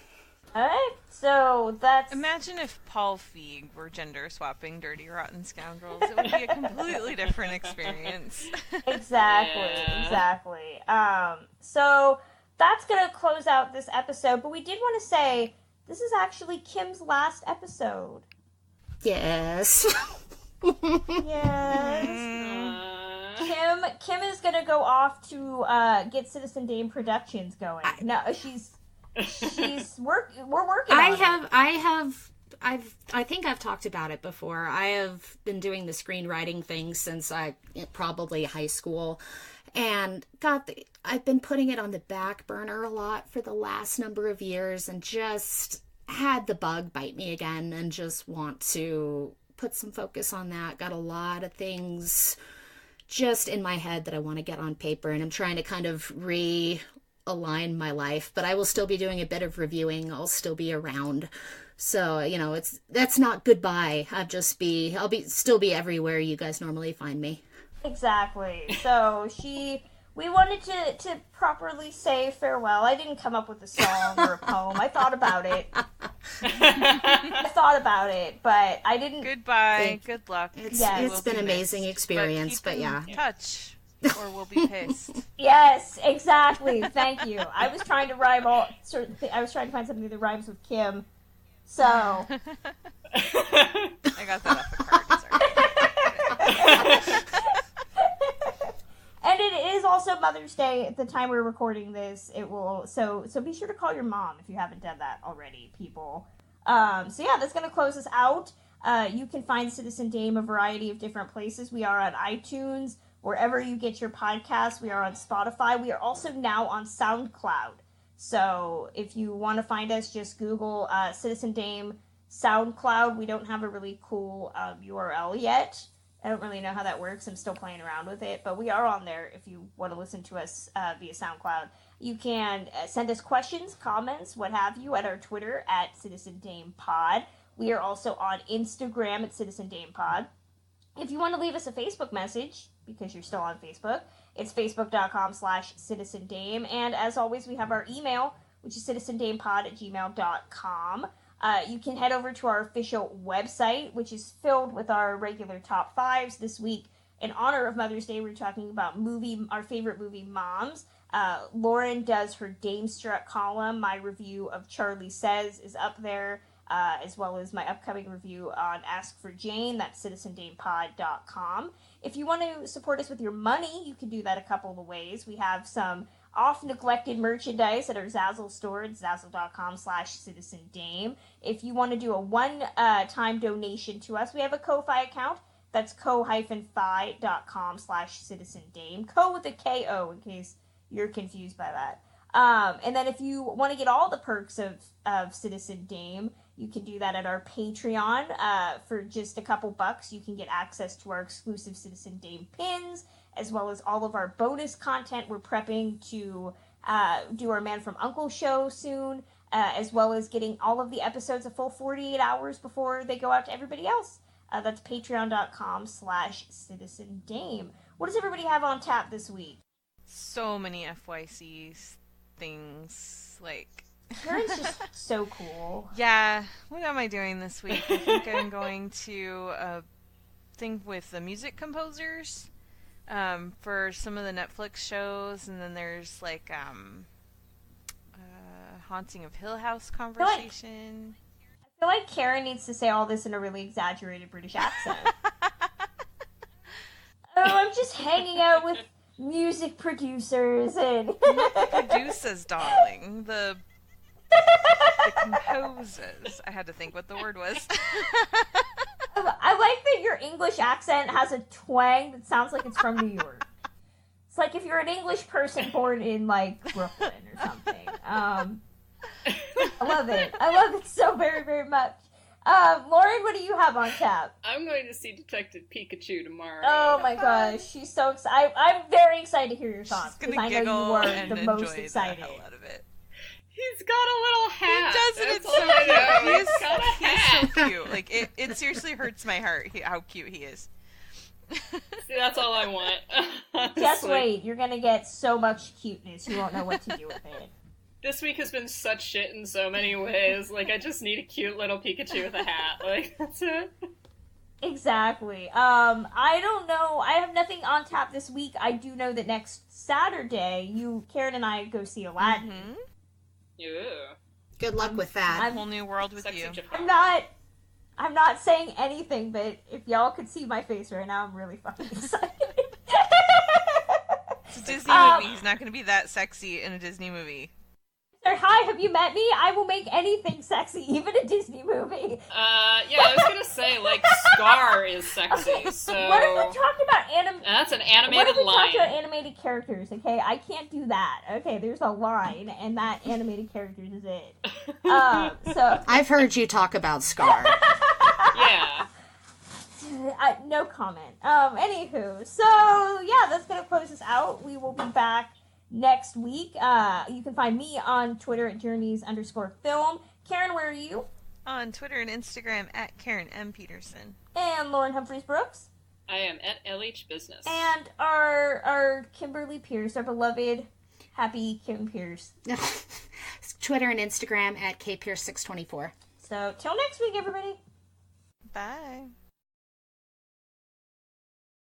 Alright, so that's... Imagine if Paul Feig were gender swapping Dirty Rotten Scoundrels. It would be a completely different experience. Exactly. So that's going to close out this episode, but we did want to say this is actually Kim's last episode. Yes. Yes. Kim is gonna go off to get Citizen Dame Productions going. We're working on it. I think I've talked about it before. I have been doing the screenwriting thing since probably high school. And I've been putting it on the back burner a lot for the last number of years, and just had the bug bite me again and just want to put some focus on that. Got a lot of things just in my head that I want to get on paper, and I'm trying to kind of realign my life, but I will still be doing a bit of reviewing. I'll still be around. So, that's not goodbye. I'll still be everywhere you guys normally find me. Exactly. So we wanted to properly say farewell. I didn't come up with a song or a poem. I thought about it. But I didn't. Goodbye. Good luck. It's been an amazing experience, but yeah. Touch, or we'll be pissed. Yes, exactly. Thank you. I was trying to rhyme I was trying to find something that rhymes with Kim. So. I got that off the card. Sorry. And it is also Mother's Day at the time we're recording this. So be sure to call your mom if you haven't done that already, people. So yeah, that's gonna close us out. You can find Citizen Dame a variety of different places. We are on iTunes, wherever you get your podcasts. We are on Spotify. We are also now on SoundCloud. So if you want to find us, just Google Citizen Dame SoundCloud. We don't have a really cool URL yet. I don't really know how that works. I'm still playing around with it, but we are on there if you want to listen to us via SoundCloud. You can send us questions, comments, what have you, at our Twitter at Citizen Dame Pod. We are also on Instagram at Citizen Dame Pod. If you want to leave us a Facebook message, because you're still on Facebook, it's facebook.com/Citizen Dame. And as always, we have our email, which is citizendamepod@gmail.com. You can head over to our official website, which is filled with our regular top fives. This week, in honor of Mother's Day, we're talking about our favorite movie, Moms. Lauren does her Dame Strut column. My review of Charlie Says is up there, as well as my upcoming review on Ask for Jane. That's citizendamepod.com. If you want to support us with your money, you can do that a couple of ways. We have some off-neglected merchandise at our Zazzle store at zazzle.com/citizendame. If you want to do a one-time donation to us, we have a Ko-Fi account. That's ko-fi.com/citizendame. Ko with a K-O, in case you're confused by that. And then if you want to get all the perks of Citizen Dame, you can do that at our Patreon. For just a couple bucks, you can get access to our exclusive Citizen Dame pins, as well as all of our bonus content. We're prepping to do our Man from U.N.C.L.E. show soon, as well as getting all of the episodes a full 48 hours before they go out to everybody else. That's patreon.com/Citizen Dame. What does everybody have on tap this week? So many FYC things, like... Karen's just so cool. Yeah, what am I doing this week? I think I'm going to a thing with the music composers for some of the Netflix shows, and then there's like Haunting of Hill House conversation. I feel like Karen needs to say all this in a really exaggerated British accent. I'm just hanging out with music producers and... Not the producers, darling. The composers. I had to think what the word was. I like that your English accent has a twang that sounds like it's from New York. It's like if you're an English person born in, like, Brooklyn or something. I love it. I love it so very, very much. Lauren, what do you have on tap? I'm going to see Detective Pikachu tomorrow. Oh my gosh, she's so excited. I'm very excited to hear your thoughts, because I know you were the most excited. The hell out of it. He's got a little hat. He does, and it's so cute. He's so cute. Like, it seriously hurts my heart how cute he is. See, that's all I want. Just wait. You're going to get so much cuteness, you won't know what to do with it. This week has been such shit in so many ways. Like, I just need a cute little Pikachu with a hat. Like, that's it. Exactly. I don't know. I have nothing on tap this week. I do know that next Saturday, Karen and I go see Aladdin. Mm-hmm. Yeah. Good luck with that. A whole new world with you. I'm not saying anything, but if y'all could see my face right now, I'm really fucking excited. It's a Disney movie. He's not going to be that sexy in a Disney movie. Sir, hi, have you met me? I will make anything sexy, even a Disney movie. Yeah, I was gonna say, like, Scar is sexy, Okay, so... What if we talked about That's an animated line. What if we talked about animated characters, okay? I can't do that. Okay, there's a line, and that animated characters is it. So... I've heard you talk about Scar. Yeah. No comment. Anywho, so, yeah, that's gonna close us out. We will be back next week. You can find me on Twitter at journeys_film. Karen, where are you? On Twitter and Instagram at Karen M. Peterson. And Lauren Humphreys Brooks. I am at LH Business. And our Kimberly Pierce, our beloved, happy Kim Pierce. Twitter and Instagram at KPierce624. So, till next week, everybody. Bye.